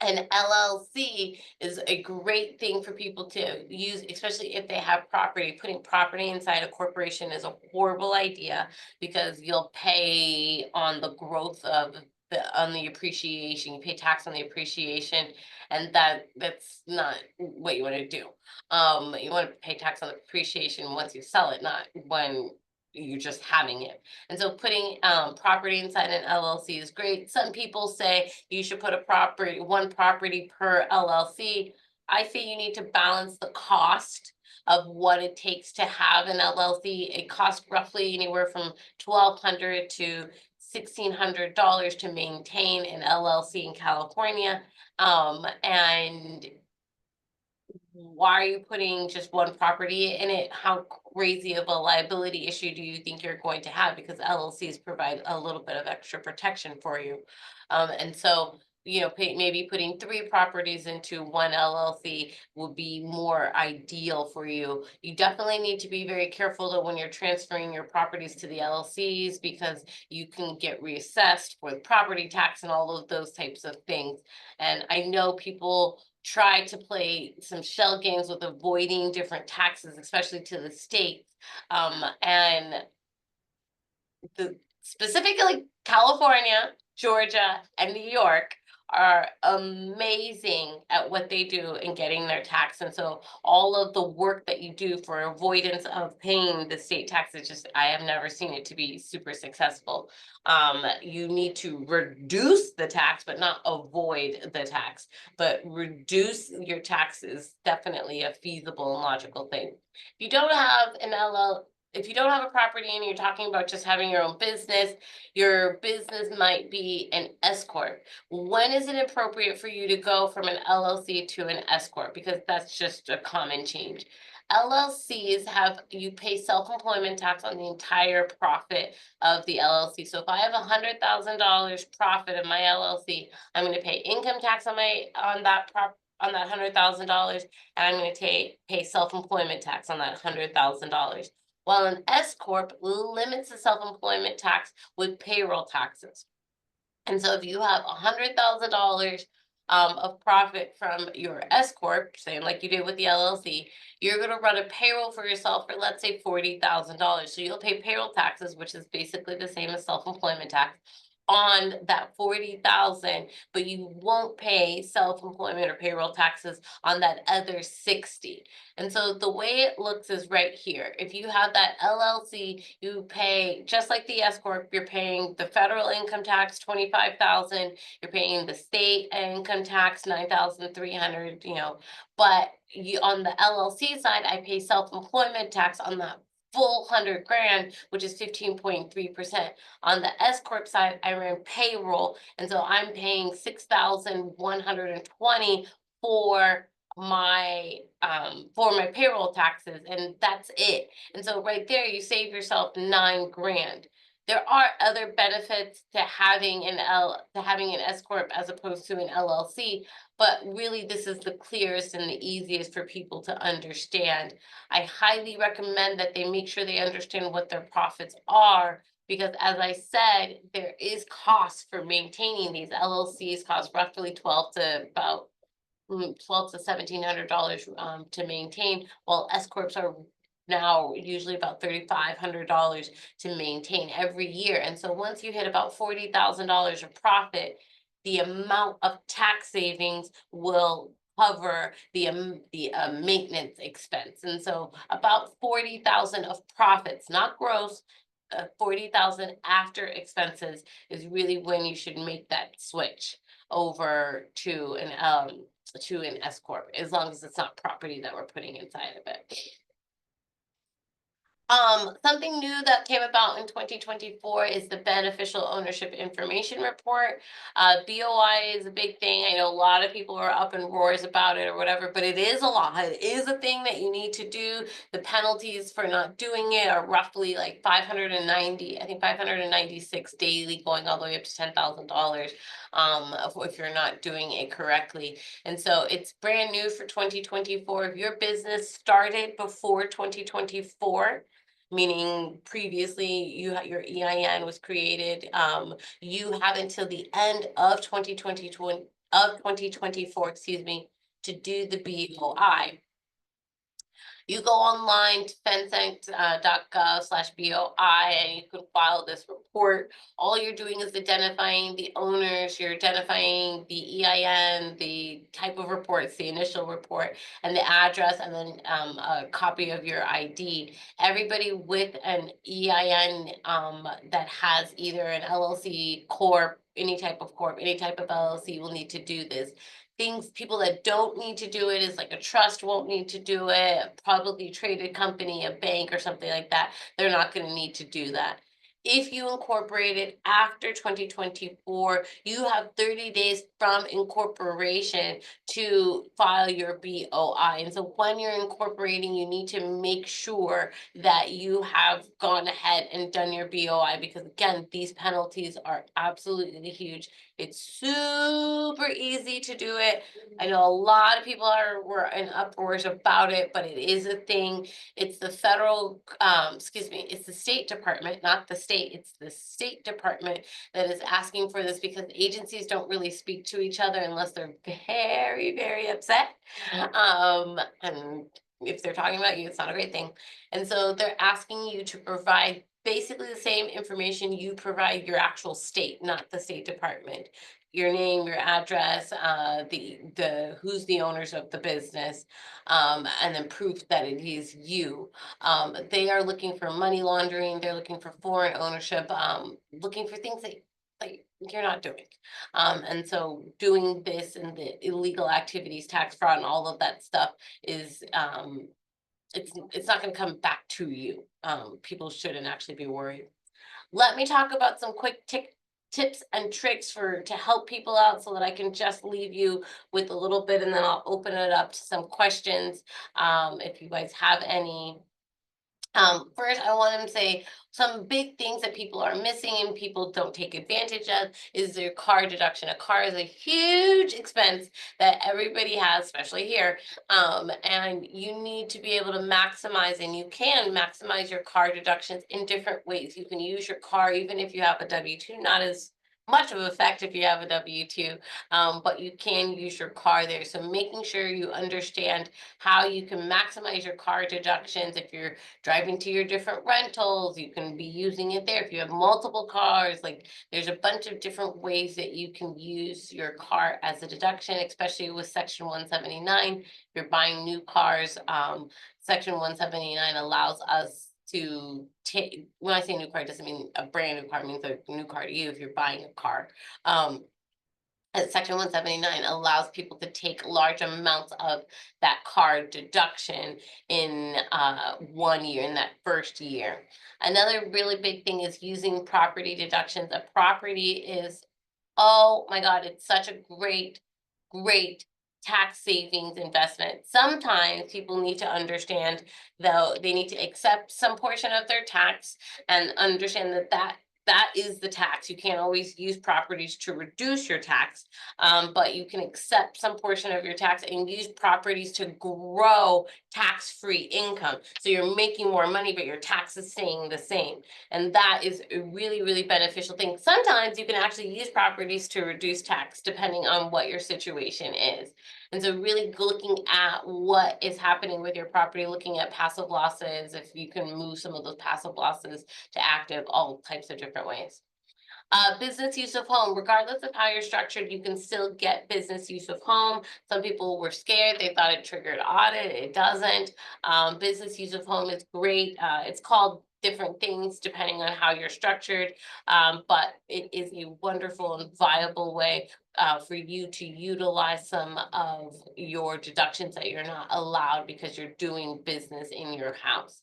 an LLC is a great thing for people to use, especially if they have property. Putting property inside a corporation is a horrible idea, because you'll pay on the growth of on the appreciation. You pay tax on the appreciation, and that's not what you want to do. You want to pay tax on the appreciation once you sell it, not when you're just having it. And so putting property inside an LLC is great. Some people say you should put one property per LLC. I say you need to balance the cost of what it takes to have an LLC. It costs roughly anywhere from $1,200 to $1,600 to maintain an LLC in California. And why are you putting just one property in it? How crazy of a liability issue do you think you're going to have? Because LLCs provide a little bit of extra protection for you. And so maybe putting 3 properties into one LLC would be more ideal for you. You definitely need to be very careful that when you're transferring your properties to the LLCs, because you can get reassessed with property tax and all of those types of things. And I know people try to play some shell games with avoiding different taxes, especially to the state. And specifically California, Georgia, and New York are amazing at what they do in getting their tax. And so all of the work that you do for avoidance of paying the state taxes, just, I have never seen it to be super successful. You need to reduce the tax, but not avoid the tax. But reduce your tax is definitely a feasible and logical thing. If you don't have if you don't have a property and you're talking about just having your own business, your business might be an S corp. When is it appropriate for you to go from an LLC to an S corp? Because that's just a common change. LLCs you pay self-employment tax on the entire profit of the LLC. So if I have $100,000 profit in my LLC, I'm going to pay income tax on that $100,000, and I'm going to pay self-employment tax on that $100,000. While an S corp limits the self-employment tax with payroll taxes. And so if you have $100,000 of profit from your S corp, saying like you did with the LLC, you're going to run a payroll for yourself for, let's say, $40,000. So you'll pay payroll taxes, which is basically the same as self-employment tax, on that $40,000, but you won't pay self-employment or payroll taxes on that other 60. And so the way it looks is right here. If you have that LLC, you pay, just like the S corp, you're paying the federal income tax $25,000, you're paying the state income tax $9,300, but on the LLC side, I pay self-employment tax on that full 100 grand, which is 15.3%. On the S corp side, I ran payroll, and so I'm paying 6,120 for my payroll taxes, and that's it. And so right there, you save yourself 9 grand. There are other benefits to having an S corp as opposed to an LLC, but really this is the clearest and the easiest for people to understand. I highly recommend that they make sure they understand what their profits are, because as I said, there is cost for maintaining these. LLCs cost roughly $1,200 to $1,700 to maintain, while S corps are now usually about $3,500 to maintain every year. And so once you hit about $40,000 of profit, the amount of tax savings will cover the maintenance expense. And so about 40,000 of profits, not gross, 40,000 after expenses is really when you should make that switch over to an S corp, as long as it's not property that we're putting inside of it. Something new that came about in 2024 is the beneficial ownership information report. BOI is a big thing. I know a lot of people are up in roars about it or whatever, but it is a lot. It is a thing that you need to do. The penalties for not doing it are roughly like 596 daily, going all the way up to $10,000 if you're not doing it correctly. And so it's brand new for 2024. If your business started before 2024, meaning previously your EIN was created, you have until the end of 2024, excuse me, to do the BOI. You go online to fensact.gov/BOI and you can file this report. All you're doing is identifying the owners, you're identifying the EIN, the type of reports, the initial report, and the address, and then a copy of your ID. Everybody with an EIN that has either an LLC, corp, any type of LLC will need to do this. People that don't need to do it is like a trust won't need to do it, a publicly traded company, a bank or something like that. They're not going to need to do that. If you incorporated after 2024, you have 30 days from incorporation to file your BOI. And so when you're incorporating, you need to make sure that you have gone ahead and done your BOI, because again, these penalties are absolutely huge It's super easy to do it. I know a lot of people were in uproars about it, but it is a thing. It's the federal, it's the State Department, not the state, it's the State Department that is asking for this because agencies don't really speak to each other unless they're very, very upset. And if they're talking about you, it's not a great thing. And so they're asking you to provide basically the same information you provide your actual state, not the State Department. Your name, your address, the who's the owners of the business, and then proof that it is you. They are looking for money laundering, they're looking for foreign ownership, looking for things that like you're not doing. And so doing this and the illegal activities, tax fraud and all of that stuff is it's not going to come back to you. People shouldn't actually be worried. Let me talk about some quick tips and tricks to help people out so that I can just leave you with a little bit and then I'll open it up to some questions if you guys have any. First, I want to say some big things that people are missing and people don't take advantage of is their car deduction. A car is a huge expense that everybody has, especially here. And you need to be able to maximize, and you can maximize your car deductions in different ways. You can use your car even if you have a W-2, not as much of an effect if you have a W-2, but you can use your car there. So making sure you understand how you can maximize your car deductions. If you're driving to your different rentals, you can be using it there. If you have multiple cars, like there's a bunch of different ways that you can use your car as a deduction, especially with Section 179. If you're buying new cars, Section 179 allows us to take, when I say new car, it doesn't mean a brand new car, it means a new car to you if you're buying a car. Section 179 allows people to take large amounts of that car deduction in 1 year, in that first year. Another really big thing is using property deductions. A property is, oh my God, it's such a great tax savings investment. Sometimes people need to understand, though, they need to accept some portion of their tax and understand that is the tax. You can't always use properties to reduce your tax, but you can accept some portion of your tax and use properties to grow tax-free income. So you're making more money, but your tax is staying the same. And that is a really, really beneficial thing. Sometimes you can actually use properties to reduce tax depending on what your situation is. And so really looking at what is happening with your property, looking at passive losses, if you can move some of those passive losses to active, all types of different ways. Business use of home, regardless of how you're structured, you can still get business use of home. Some people were scared, they thought it triggered audit, it doesn't. Business use of home is great. It's called different things depending on how you're structured, but it is a wonderful and viable way for you to utilize some of your deductions that you're not allowed because you're doing business in your house.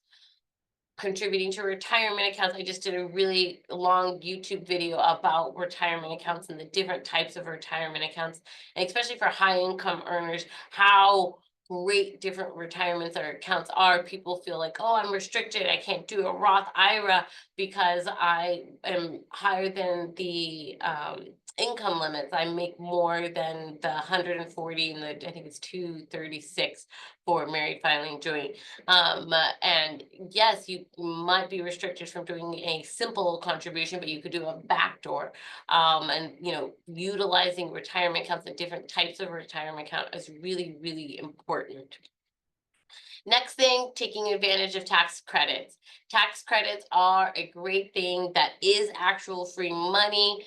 Contributing to retirement accounts. I just did a really long YouTube video about retirement accounts and the different types of retirement accounts, and especially for high income earners, how great different retirements or accounts are. People feel like, oh, I'm restricted. I can't do a Roth IRA because I am higher than the income limits. I make more than the 140 and I think it's 236 for married filing joint. And yes, you might be restricted from doing a simple contribution, but you could do a backdoor. And utilizing retirement accounts and different types of retirement account is really, really important. Next thing, taking advantage of tax credits. Tax credits are a great thing that is actual free money.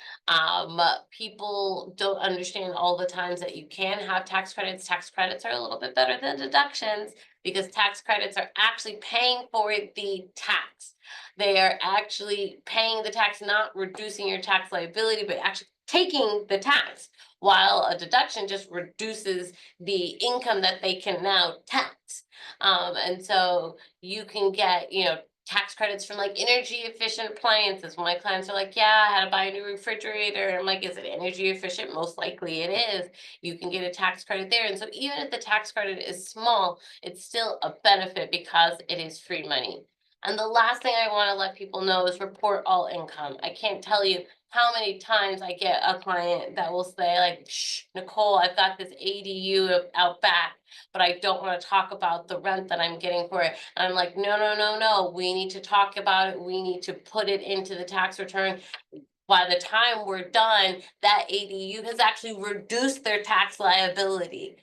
People don't understand all the times that you can have tax credits. Tax credits are a little bit better than deductions because tax credits are actually paying for the tax. They are actually paying the tax, not reducing your tax liability, but actually taking the tax, while a deduction just reduces the income that they can now tax. And so you can get, tax credits from like energy efficient appliances. When my clients are like, yeah, I had to buy a new refrigerator. I'm like, is it energy efficient? Most likely it is. You can get a tax credit there. And so even if the tax credit is small, it's still a benefit because it is free money. And the last thing I want to let people know is report all income. I can't tell you how many times I get a client that will say like, shh, Nicole, I've got this ADU out back, but I don't want to talk about the rent that I'm getting for it. And I'm like, no, no, no, no, we need to talk about it. We need to put it into the tax return. By the time we're done, that ADU has actually reduced their tax liability.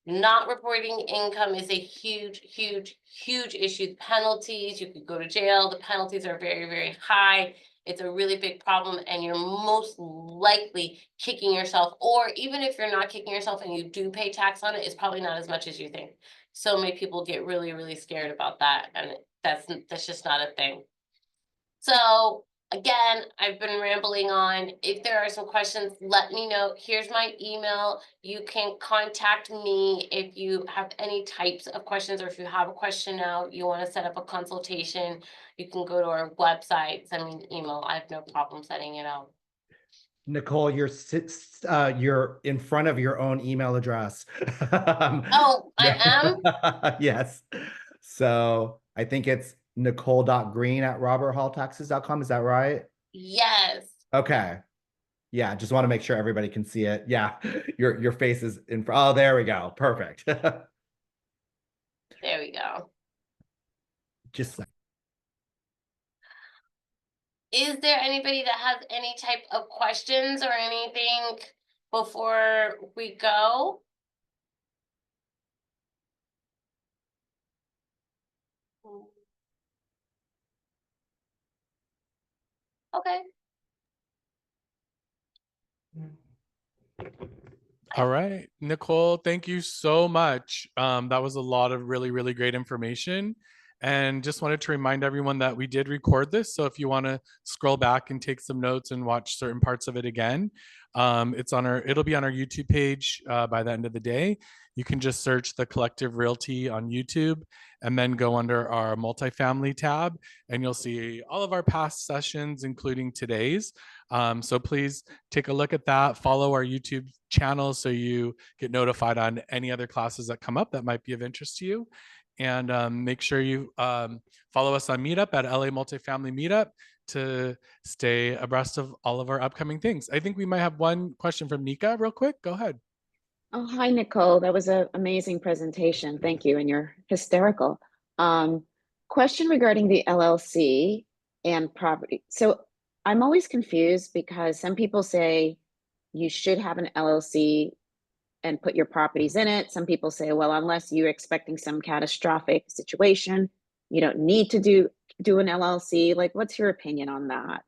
Not reporting income is a huge, huge, huge issue. Penalties, you could go to jail. The penalties are very, very high. It's a really big problem, and you're most likely kicking yourself, or even if you're not kicking yourself and you do pay tax on it, it's probably not as much as you think. So many people get really, really scared about that, and that's just not a thing. So again, I've been rambling on. If there are some questions, let me know. Here's my email. You can contact me if you have any types of questions, or if you have a question now, you want to set up a consultation, you can go to our website, send me an email. I have no problem setting it up. Nicole, you're in front of your own email address. Oh, I am? Yes. So I think it's nicole.green@roberthalltaxes.com. Is that right? Yes. Okay. Yeah, just want to make sure everybody can see it. Yeah, your face is in front. Oh, there we go. Perfect. There we go. Just Is there anybody that has any type of questions or anything before we go? Okay. All right, Nicole, thank you so much. That was a lot of really, really great information. And just wanted to remind everyone that we did record this. So if you want to scroll back and take some notes and watch certain parts of it again, it'll be on our YouTube page by the end of the day. You can just search the Collective Realty on YouTube and then go under our multifamily tab, and you'll see all of our past sessions, including today's. So please take a look at that, follow our YouTube channel so you get notified on any other classes that come up that might be of interest to you. And make sure you follow us on Meetup at LA Multifamily Meetup to stay abreast of all of our upcoming things. I think we might have one question from Nika real quick. Go ahead. Oh, hi, Nicole. That was an amazing presentation. Thank you. And you're hysterical. Question regarding the LLC and property. So I'm always confused because some people say you should have an LLC and put your properties in it. Some people say, well, unless you're expecting some catastrophic situation, you don't need to do an LLC. Like, what's your opinion on that?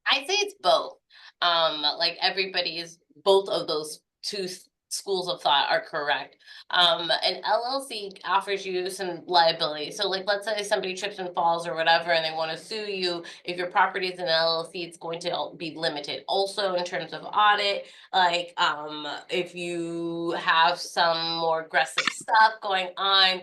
I say it's both. Like everybody is both of those two schools of thought are correct. An LLC offers you some liability. So like, let's say somebody trips and falls or whatever, and they want to sue you. If your property is an LLC, it's going to be limited. Also in terms of audit, like, if you have some more aggressive stuff going on,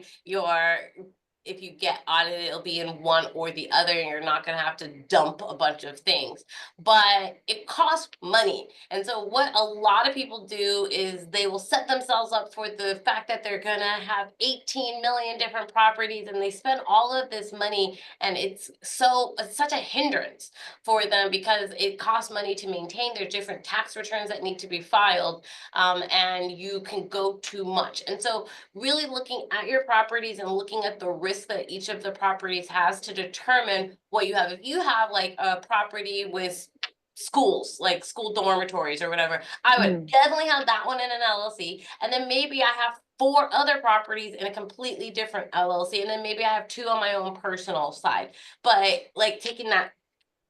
if you get audited, it'll be in one or the other, and you're not going to have to dump a bunch of things. But it costs money. And so what a lot of people do is they will set themselves up for the fact that they're going to have 18 million different properties, and they spend all of this money, and it's such a hindrance for them because it costs money to maintain. There's different tax returns that need to be filed, and you can go too much. And so really looking at your properties and looking at the risk that each of the properties has to determine what you have. If you have like a property with schools, like school dormitories or whatever, I would definitely have that one in an LLC. And then maybe I have 4 other properties in a completely different LLC. And then maybe I have 2 on my own personal side. But like taking that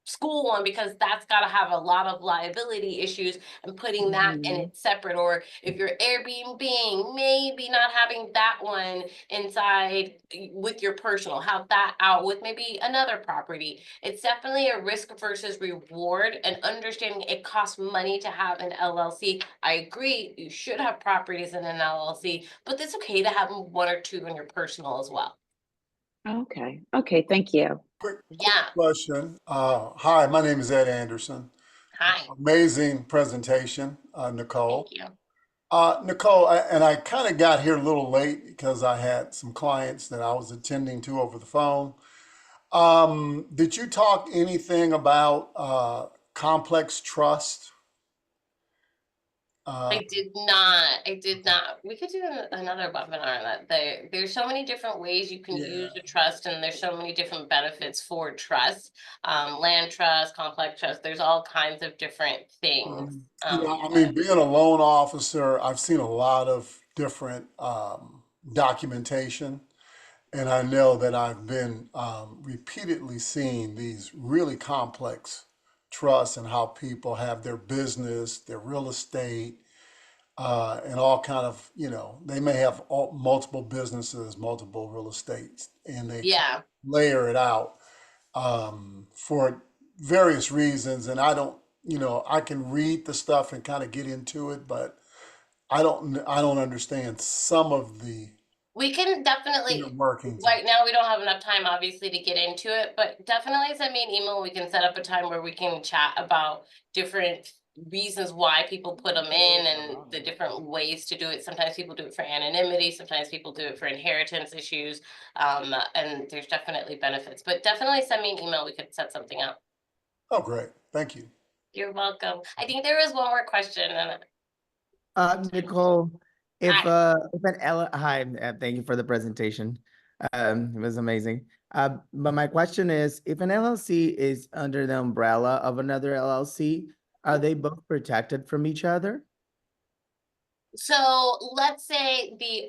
school one, because that's got to have a lot of liability issues, and putting that in it separate. Or if you're Airbnb, maybe not having that one inside with your personal, have that out with maybe another property. It's definitely a risk versus reward, and understanding it costs money to have an LLC. I agree, you should have properties in an LLC, but it's okay to have 1 or 2 in your personal as well. Okay. Okay. Thank you. Quick Yeah. question. Hi, my name is Ed Anderson. Hi. Amazing presentation, Nicole. Thank you. Nicole, I kind of got here a little late because I had some clients that I was attending to over the phone. Did you talk anything about complex trust? I did not. I did not. We could do another webinar on that. There's so many different ways you can Yeah. use a trust, and there's so many different benefits for trust. Land trust, complex trust. There's all kinds of different things. I mean, being a loan officer, I've seen a lot of different documentation, and I know that I've been repeatedly seeing these really complex trusts and how people have their business, their real estate, and all kind of, they may have multiple businesses, multiple real estates, and they Yeah. layer it out for various reasons. And I don't, I can read the stuff and kind of get into it, but I don't understand some of the We can definitely, workings. right now, we don't have enough time, obviously, to get into it, but definitely send me an email. We can set up a time where we can chat about different reasons why people put them in and the different ways to do it. Sometimes people do it for anonymity, sometimes people do it for inheritance issues. And there's definitely benefits, but definitely send me an email. We could set something up. Oh, great. Thank you. You're welcome. I think there was one more question. And Nicole, if Hi. hi, thank you for the presentation. It was amazing. But my question is, if an LLC is under the umbrella of another LLC, are they both protected from each other? So let's say the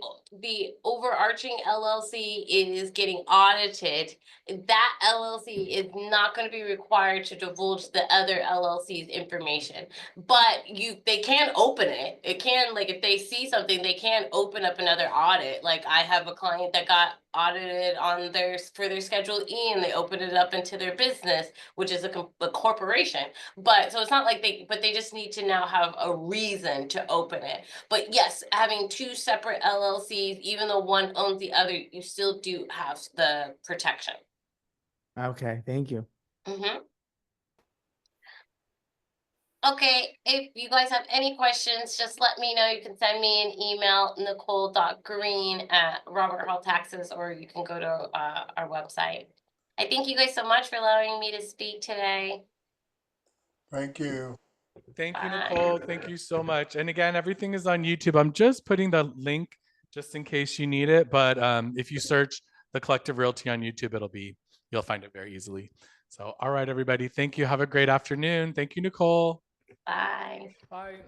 overarching LLC is getting audited. That LLC is not going to be required to divulge the other LLC's information, but they can open it. It can, like, if they see something, they can open up another audit. Like, I have a client that got audited on for their Schedule E, and they opened it up into their business, which is a corporation. But so it's not like they just need to now have a reason to open it. But yes, having two separate LLCs, even though one owns the other, you still do have the protection. Okay, thank you. Okay, if you guys have any questions, just let me know. You can send me an email, nicole.green@roberthalltaxes, or you can go to our website. I thank you guys so much for allowing me to speak today. Thank you. Thank you, Bye. Nicole. Thank you so much. And again, everything is on YouTube. I'm just putting the link just in case you need it. But if you search The Collective Realty on YouTube, you'll find it very easily. So, all right, everybody. Thank you. Have a great afternoon. Thank you, Nicole. Bye. Bye.